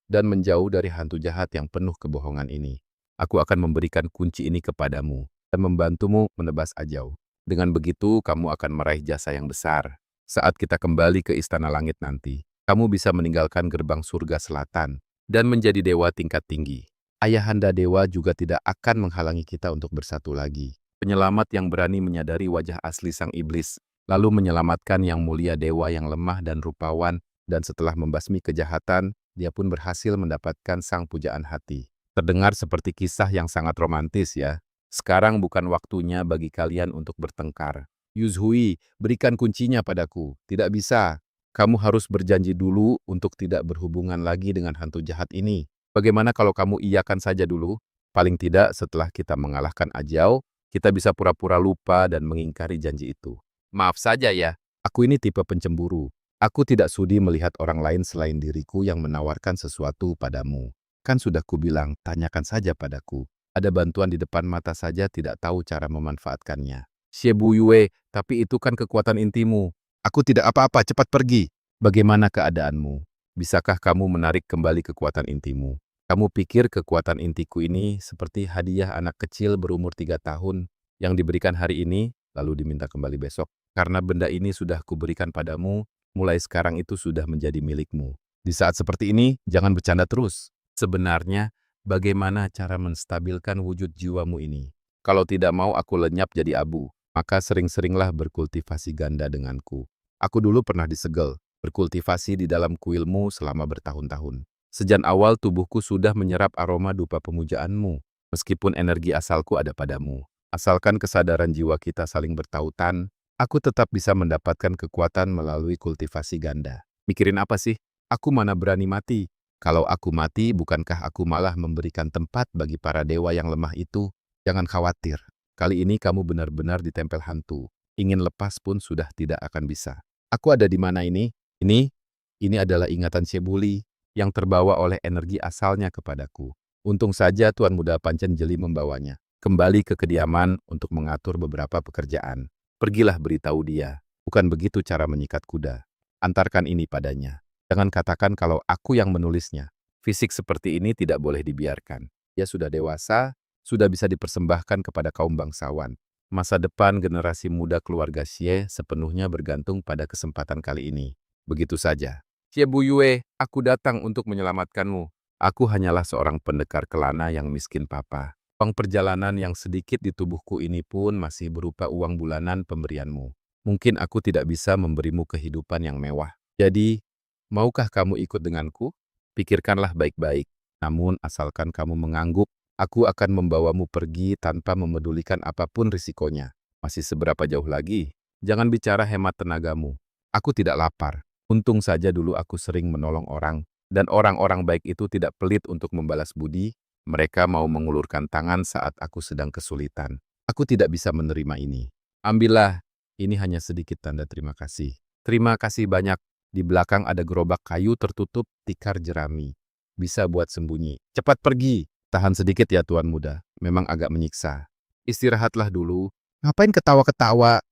dan menjauh dari hantu jahat yang penuh kebohongan ini. Aku akan memberikan kunci ini kepadamu dan membantumu menebas ajau. Dengan begitu, kamu akan meraih jasa yang besar. Saat kita kembali ke Istana Langit nanti, kamu bisa meninggalkan gerbang surga selatan dan menjadi dewa tingkat tinggi. Ayahanda dewa juga tidak akan menghalangi kita untuk bersatu lagi. Penyelamat yang berani menyadari wajah asli sang iblis, lalu menyelamatkan yang mulia dewa yang lemah dan rupawan, dan setelah membasmi kejahatan, dia pun berhasil mendapatkan sang pujaan hati. Terdengar seperti kisah yang sangat romantis ya. Sekarang bukan waktunya bagi kalian untuk bertengkar. Yuzhui, berikan kuncinya padaku. Tidak bisa. Kamu harus berjanji dulu untuk tidak berhubungan lagi dengan hantu jahat ini. Bagaimana kalau kamu iyakan saja dulu? Paling tidak setelah kita mengalahkan Ajao, kita bisa pura-pura lupa dan mengingkari janji itu. Maaf saja ya, aku ini tipe pencemburu. Aku tidak sudi melihat orang lain selain diriku yang menawarkan sesuatu padamu. Kan sudah kubilang, tanyakan saja padaku. Ada bantuan di depan mata saja tidak tahu cara memanfaatkannya. Xie Yue, tapi itu kan kekuatan intimu. Aku tidak apa-apa, cepat pergi. Bagaimana keadaanmu? Bisakah kamu menarik kembali kekuatan intimu? Kamu pikir kekuatan intiku ini seperti hadiah anak kecil berumur 3 tahun yang diberikan hari ini, lalu diminta kembali besok? Karena benda ini sudah kuberikan padamu, mulai sekarang itu sudah menjadi milikmu. Di saat seperti ini, jangan bercanda terus. Sebenarnya, bagaimana cara menstabilkan wujud jiwamu ini? Kalau tidak mau aku lenyap jadi abu, maka sering-seringlah berkultivasi ganda denganku. Aku dulu pernah disegel, berkultivasi di dalam kuilmu selama bertahun-tahun. Sejak awal tubuhku sudah menyerap aroma dupa pemujaanmu, meskipun energi asalku ada padamu. Asalkan kesadaran jiwa kita saling bertautan, aku tetap bisa mendapatkan kekuatan melalui kultivasi ganda. Mikirin apa sih? Aku mana berani mati? Kalau aku mati, bukankah aku malah memberikan tempat bagi para dewa yang lemah itu? Jangan khawatir. Kali ini kamu benar-benar ditempel hantu. Ingin lepas pun sudah tidak akan bisa. Aku ada di mana ini? Ini adalah ingatan Shebuli yang terbawa oleh energi asalnya kepadaku. Untung saja Tuan Muda Pancen Jeli membawanya. Kembali ke kediaman untuk mengatur beberapa pekerjaan. Pergilah beritahu dia. Bukan begitu cara menyikat kuda. Antarkan ini padanya. Jangan katakan kalau aku yang menulisnya. Fisik seperti ini tidak boleh dibiarkan. Dia sudah dewasa, sudah bisa dipersembahkan kepada kaum bangsawan. Masa depan generasi muda keluarga Xie sepenuhnya bergantung pada kesempatan kali ini. Begitu saja. Xie Yue, aku datang untuk menyelamatkanmu. Aku hanyalah seorang pendekar kelana yang miskin papa. Uang perjalanan yang sedikit di tubuhku ini pun masih berupa uang bulanan pemberianmu. Mungkin aku tidak bisa memberimu kehidupan yang mewah. Jadi, maukah kamu ikut denganku? Pikirkanlah baik-baik. Namun asalkan kamu mengangguk, aku akan membawamu pergi tanpa memedulikan apapun risikonya. Masih seberapa jauh lagi? Jangan bicara hemat tenagamu. Aku tidak lapar. Untung saja dulu aku sering menolong orang, dan orang-orang baik itu tidak pelit untuk membalas budi. Mereka mau mengulurkan tangan saat aku sedang kesulitan. Aku tidak bisa menerima ini. Ambillah, ini hanya sedikit tanda terima kasih. Terima kasih banyak. Di belakang ada gerobak kayu tertutup tikar jerami. Bisa buat sembunyi. Cepat pergi. Tahan sedikit ya Tuan Muda. Memang agak menyiksa. Istirahatlah dulu. Ngapain ketawa-ketawa?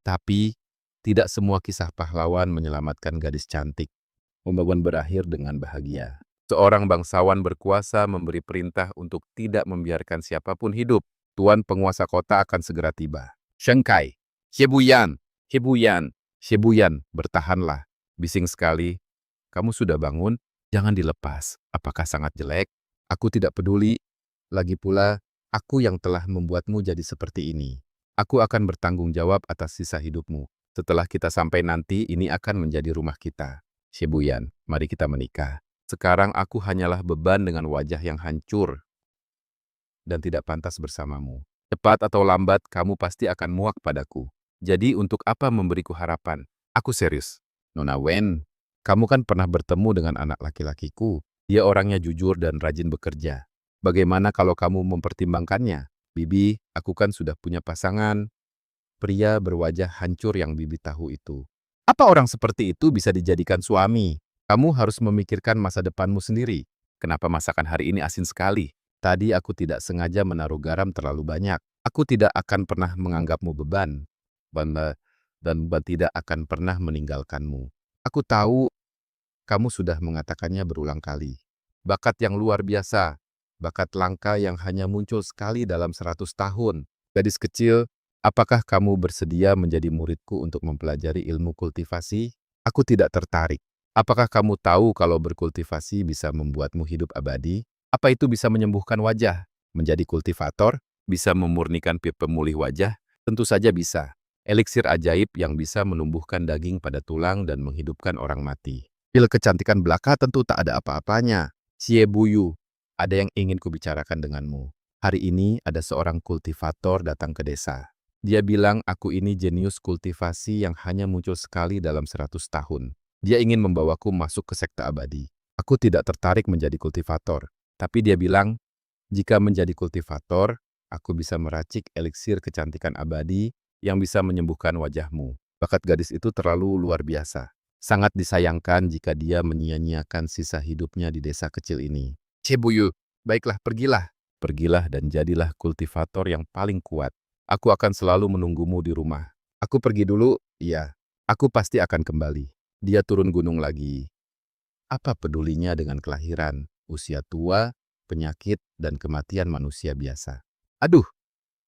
Tapi, tidak semua kisah pahlawan menyelamatkan gadis cantik. Pembangunan berakhir dengan bahagia. Seorang bangsawan berkuasa memberi perintah untuk tidak membiarkan siapapun hidup. Tuan penguasa kota akan segera tiba. Shengkai, Shebuyan, Shebuyan, Shebuyan, bertahanlah. Bising sekali. Kamu sudah bangun? Jangan dilepas. Apakah sangat jelek? Aku tidak peduli. Lagi pula, aku yang telah membuatmu jadi seperti ini. Aku akan bertanggung jawab atas sisa hidupmu. Setelah kita sampai nanti, ini akan menjadi rumah kita. Shebuyan, mari kita menikah. Sekarang aku hanyalah beban dengan wajah yang hancur dan tidak pantas bersamamu. Cepat atau lambat, kamu pasti akan muak padaku. Jadi untuk apa memberiku harapan? Aku serius. Nona Wen, kamu kan pernah bertemu dengan anak laki-lakiku. Dia orangnya jujur dan rajin bekerja. Bagaimana kalau kamu mempertimbangkannya? Bibi, aku kan sudah punya pasangan. Pria berwajah hancur yang Bibi tahu itu. Apa orang seperti itu bisa dijadikan suami? Kamu harus memikirkan masa depanmu sendiri. Kenapa masakan hari ini asin sekali? Tadi aku tidak sengaja menaruh garam terlalu banyak. Aku tidak akan pernah menganggapmu beban. Dan tidak akan pernah meninggalkanmu. Aku tahu kamu sudah mengatakannya berulang kali. Bakat yang luar biasa. Bakat langka yang hanya muncul sekali dalam 100 tahun. Gadis kecil, apakah kamu bersedia menjadi muridku untuk mempelajari ilmu kultivasi? Aku tidak tertarik. Apakah kamu tahu kalau berkultivasi bisa membuatmu hidup abadi? Apa itu bisa menyembuhkan wajah? Menjadi kultivator? Bisa memurnikan pemulih wajah? Tentu saja bisa. Eliksir ajaib yang bisa menumbuhkan daging pada tulang dan menghidupkan orang mati. Pil kecantikan belaka tentu tak ada apa-apanya. Xie Buyu, ada yang ingin kubicarakan denganmu. Hari ini ada seorang kultivator datang ke desa. Dia bilang aku ini jenius kultivasi yang hanya muncul sekali dalam 100 tahun. Dia ingin membawaku masuk ke sekte abadi. Aku tidak tertarik menjadi kultivator. Tapi dia bilang, jika menjadi kultivator, aku bisa meracik eliksir kecantikan abadi yang bisa menyembuhkan wajahmu. Bakat gadis itu terlalu luar biasa. Sangat disayangkan jika dia menyia-nyiakan sisa hidupnya di desa kecil ini. Cebuyu, baiklah pergilah. Pergilah dan jadilah kultivator yang paling kuat. Aku akan selalu menunggumu di rumah. Aku pergi dulu, iya. Aku pasti akan kembali. Dia turun gunung lagi. Apa pedulinya dengan kelahiran, usia tua, penyakit, dan kematian manusia biasa? Aduh,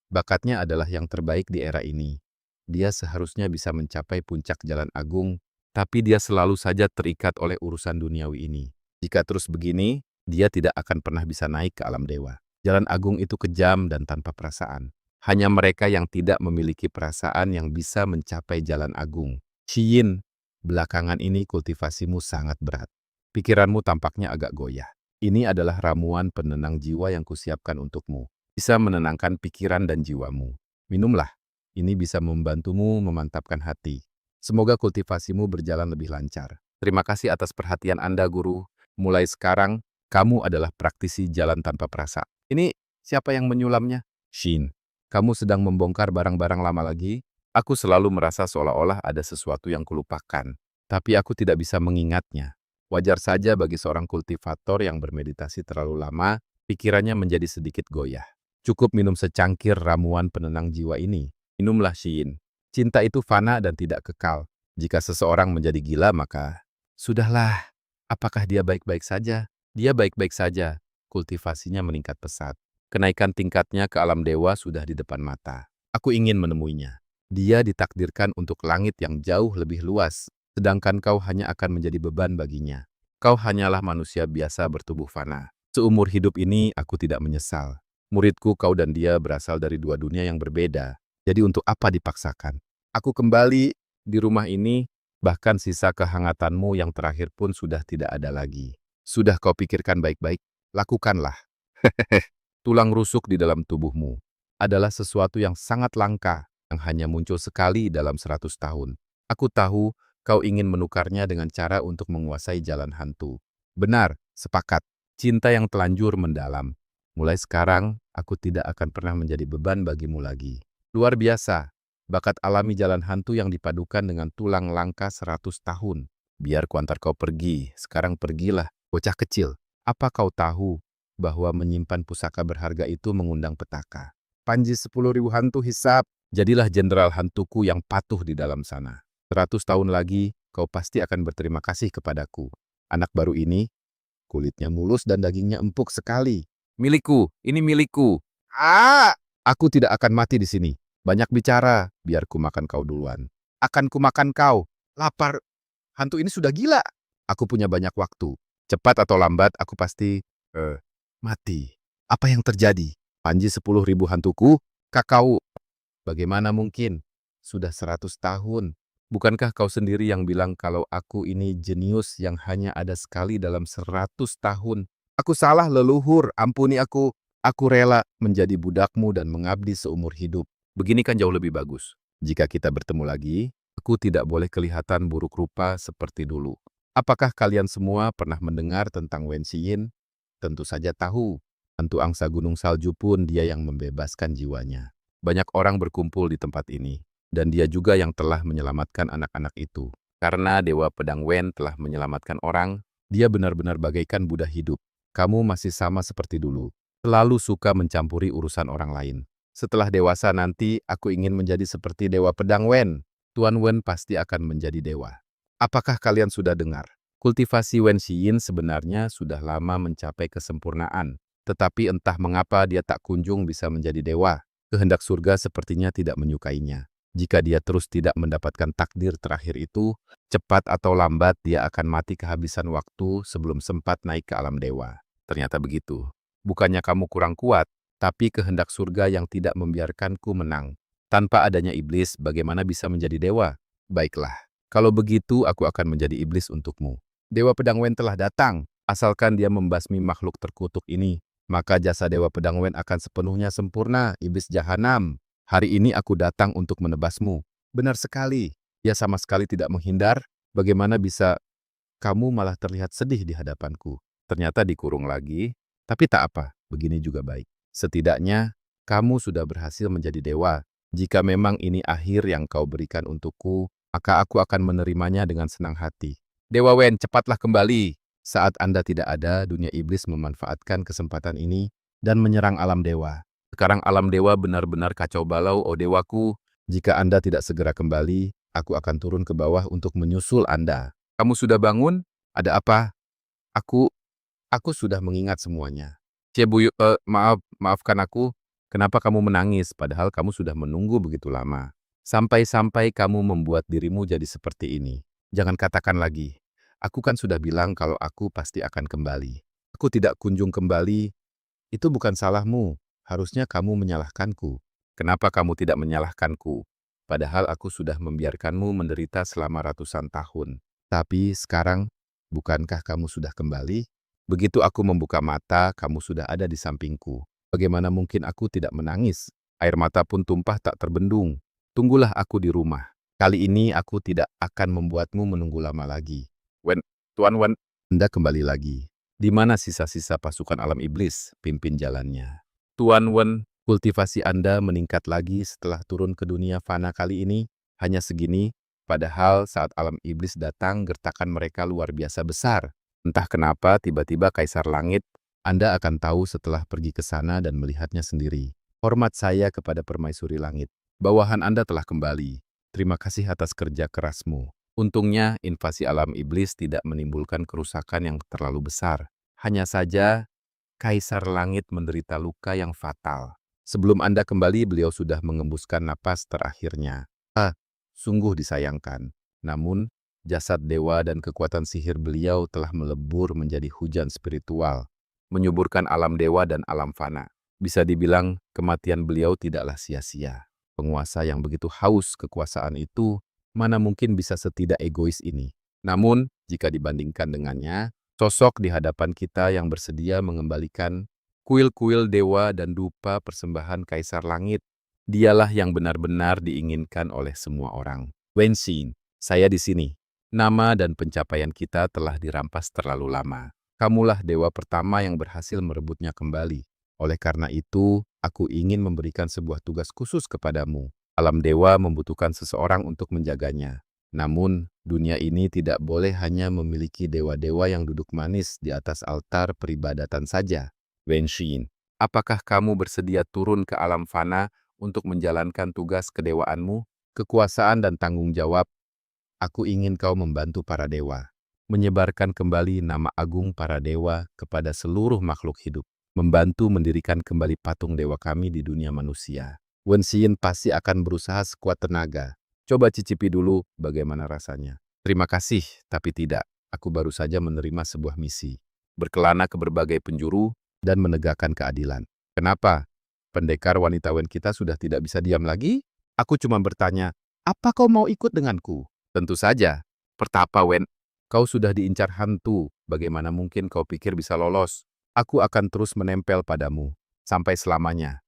bakatnya adalah yang terbaik di era ini. Dia seharusnya bisa mencapai puncak jalan agung, tapi dia selalu saja terikat oleh urusan duniawi ini. Jika terus begini, dia tidak akan pernah bisa naik ke alam dewa. Jalan agung itu kejam dan tanpa perasaan. Hanya mereka yang tidak memiliki perasaan yang bisa mencapai jalan agung. Shiyin, belakangan ini kultivasimu sangat berat. Pikiranmu tampaknya agak goyah. Ini adalah ramuan penenang jiwa yang kusiapkan untukmu. Bisa menenangkan pikiran dan jiwamu. Minumlah. Ini bisa membantumu memantapkan hati. Semoga kultivasimu berjalan lebih lancar. Terima kasih atas perhatian Anda, Guru. Mulai sekarang, kamu adalah praktisi jalan tanpa perasa. Ini siapa yang menyulamnya? Shin, kamu sedang membongkar barang-barang lama lagi? Aku selalu merasa seolah-olah ada sesuatu yang kulupakan. Tapi aku tidak bisa mengingatnya. Wajar saja bagi seorang kultivator yang bermeditasi terlalu lama, pikirannya menjadi sedikit goyah. Cukup minum secangkir ramuan penenang jiwa ini. Minumlah, Shin. Cinta itu fana dan tidak kekal. Jika seseorang menjadi gila, maka sudahlah. Apakah dia baik-baik saja? Dia baik-baik saja. Kultivasinya meningkat pesat. Kenaikan tingkatnya ke alam dewa sudah di depan mata. Aku ingin menemuinya. Dia ditakdirkan untuk langit yang jauh lebih luas, sedangkan kau hanya akan menjadi beban baginya. Kau hanyalah manusia biasa bertubuh fana. Seumur hidup ini aku tidak menyesal. Muridku, kau dan dia berasal dari dua dunia yang berbeda. Jadi untuk apa dipaksakan? Aku kembali di rumah ini, bahkan sisa kehangatanmu yang terakhir pun sudah tidak ada lagi. Sudah kau pikirkan baik-baik? Lakukanlah. Tulang rusuk di dalam tubuhmu adalah sesuatu yang sangat langka yang hanya muncul sekali dalam 100 tahun. Aku tahu kau ingin menukarnya dengan cara untuk menguasai jalan hantu. Benar, sepakat. Cinta yang telanjur mendalam. Mulai sekarang, aku tidak akan pernah menjadi beban bagimu lagi. Luar biasa, bakat alami jalan hantu yang dipadukan dengan tulang langka 100 tahun. Biar kuantar kau pergi, sekarang pergilah, bocah kecil. Apa kau tahu bahwa menyimpan pusaka berharga itu mengundang petaka? Panji 10.000 hantu hisap, jadilah jenderal hantuku yang patuh di dalam sana. 100 tahun lagi, kau pasti akan berterima kasih kepadaku. Anak baru ini, kulitnya mulus dan dagingnya empuk sekali. Milikku, ini milikku. Aku tidak akan mati di sini. Banyak bicara, biar ku makan kau duluan. Akan ku makan kau. Lapar. Hantu ini sudah gila. Aku punya banyak waktu. Cepat atau lambat, aku pasti mati. Apa yang terjadi? Panji 10.000 hantuku? Kakau. Bagaimana mungkin? Sudah 100 tahun. Bukankah kau sendiri yang bilang kalau aku ini jenius yang hanya ada sekali dalam 100 tahun? Aku salah leluhur, ampuni aku. Aku rela menjadi budakmu dan mengabdi seumur hidup. Begini kan jauh lebih bagus. Jika kita bertemu lagi, aku tidak boleh kelihatan buruk rupa seperti dulu. Apakah kalian semua pernah mendengar tentang Wen Xiyin? Tentu saja tahu. Hantu angsa gunung salju pun dia yang membebaskan jiwanya. Banyak orang berkumpul di tempat ini. Dan dia juga yang telah menyelamatkan anak-anak itu. Karena Dewa Pedang Wen telah menyelamatkan orang, dia benar-benar bagaikan Buddha hidup. Kamu masih sama seperti dulu. Selalu suka mencampuri urusan orang lain. Setelah dewasa nanti, aku ingin menjadi seperti Dewa Pedang Wen. Tuan Wen pasti akan menjadi dewa. Apakah kalian sudah dengar? Kultivasi Wen Xiyin sebenarnya sudah lama mencapai kesempurnaan. Tetapi entah mengapa dia tak kunjung bisa menjadi dewa. Kehendak surga sepertinya tidak menyukainya. Jika dia terus tidak mendapatkan takdir terakhir itu, cepat atau lambat dia akan mati kehabisan waktu sebelum sempat naik ke alam dewa. Ternyata begitu. Bukannya kamu kurang kuat, tapi kehendak surga yang tidak membiarkanku menang. Tanpa adanya iblis, bagaimana bisa menjadi dewa? Baiklah, kalau begitu aku akan menjadi iblis untukmu. Dewa Pedang Wen telah datang. Asalkan dia membasmi makhluk terkutuk ini, maka jasa Dewa Pedang Wen akan sepenuhnya sempurna, iblis jahanam. Hari ini aku datang untuk menebasmu. Benar sekali. Dia sama sekali tidak menghindar. Bagaimana bisa kamu malah terlihat sedih di hadapanku? Ternyata dikurung lagi. Tapi tak apa, begini juga baik. Setidaknya, kamu sudah berhasil menjadi dewa. Jika memang ini akhir yang kau berikan untukku, maka aku akan menerimanya dengan senang hati. Dewa Wen, cepatlah kembali. Saat Anda tidak ada, dunia iblis memanfaatkan kesempatan ini dan menyerang alam dewa. Sekarang alam dewa benar-benar kacau balau, oh dewaku. Jika Anda tidak segera kembali, aku akan turun ke bawah untuk menyusul Anda. Kamu sudah bangun? Ada apa? Aku Aku sudah mengingat semuanya. Maafkan aku. Kenapa kamu menangis padahal kamu sudah menunggu begitu lama? Sampai-sampai kamu membuat dirimu jadi seperti ini. Jangan katakan lagi. Aku kan sudah bilang kalau aku pasti akan kembali. Aku tidak kunjung kembali. Itu bukan salahmu. Harusnya kamu menyalahkanku. Kenapa kamu tidak menyalahkanku? Padahal aku sudah membiarkanmu menderita selama ratusan tahun. Tapi sekarang, bukankah kamu sudah kembali? Begitu aku membuka mata, kamu sudah ada di sampingku. Bagaimana mungkin aku tidak menangis? Air mata pun tumpah tak terbendung. Tunggulah aku di rumah. Kali ini aku tidak akan membuatmu menunggu lama lagi. Tuan Wen, Anda kembali lagi. Di mana sisa-sisa pasukan alam iblis, pimpin jalannya. Tuan Wen, kultivasi Anda meningkat lagi setelah turun ke dunia fana kali ini. Hanya segini, padahal saat alam iblis datang, gertakan mereka luar biasa besar. Entah kenapa, tiba-tiba Kaisar Langit, Anda akan tahu setelah pergi ke sana dan melihatnya sendiri. Hormat saya kepada Permaisuri Langit. Bawahan Anda telah kembali. Terima kasih atas kerja kerasmu. Untungnya, invasi alam iblis tidak menimbulkan kerusakan yang terlalu besar. Hanya saja, Kaisar Langit menderita luka yang fatal. Sebelum Anda kembali, beliau sudah mengembuskan napas terakhirnya. Sungguh disayangkan. Namun, jasad dewa dan kekuatan sihir beliau telah melebur menjadi hujan spiritual, menyuburkan alam dewa dan alam fana. Bisa dibilang, kematian beliau tidaklah sia-sia. Penguasa yang begitu haus kekuasaan itu, mana mungkin bisa setidak egois ini. Namun, jika dibandingkan dengannya, sosok di hadapan kita yang bersedia mengembalikan kuil-kuil dewa dan dupa persembahan Kaisar Langit, dialah yang benar-benar diinginkan oleh semua orang. Wenxin, saya di sini. Nama dan pencapaian kita telah dirampas terlalu lama. Kamulah dewa pertama yang berhasil merebutnya kembali. Oleh karena itu, aku ingin memberikan sebuah tugas khusus kepadamu. Alam dewa membutuhkan seseorang untuk menjaganya. Namun, dunia ini tidak boleh hanya memiliki dewa-dewa yang duduk manis di atas altar peribadatan saja. Wenxin, apakah kamu bersedia turun ke alam fana untuk menjalankan tugas kedewaanmu, kekuasaan dan tanggung jawab? Aku ingin kau membantu para dewa, menyebarkan kembali nama agung para dewa kepada seluruh makhluk hidup, membantu mendirikan kembali patung dewa kami di dunia manusia. Wenxin pasti akan berusaha sekuat tenaga. Coba cicipi dulu bagaimana rasanya. Terima kasih, tapi tidak. Aku baru saja menerima sebuah misi. Berkelana ke berbagai penjuru dan menegakkan keadilan. Kenapa? Pendekar wanita Wen kita sudah tidak bisa diam lagi? Aku cuma bertanya, apa kau mau ikut denganku? Tentu saja. Pertapa Wen, kau sudah diincar hantu. Bagaimana mungkin kau pikir bisa lolos? Aku akan terus menempel padamu. Sampai selamanya.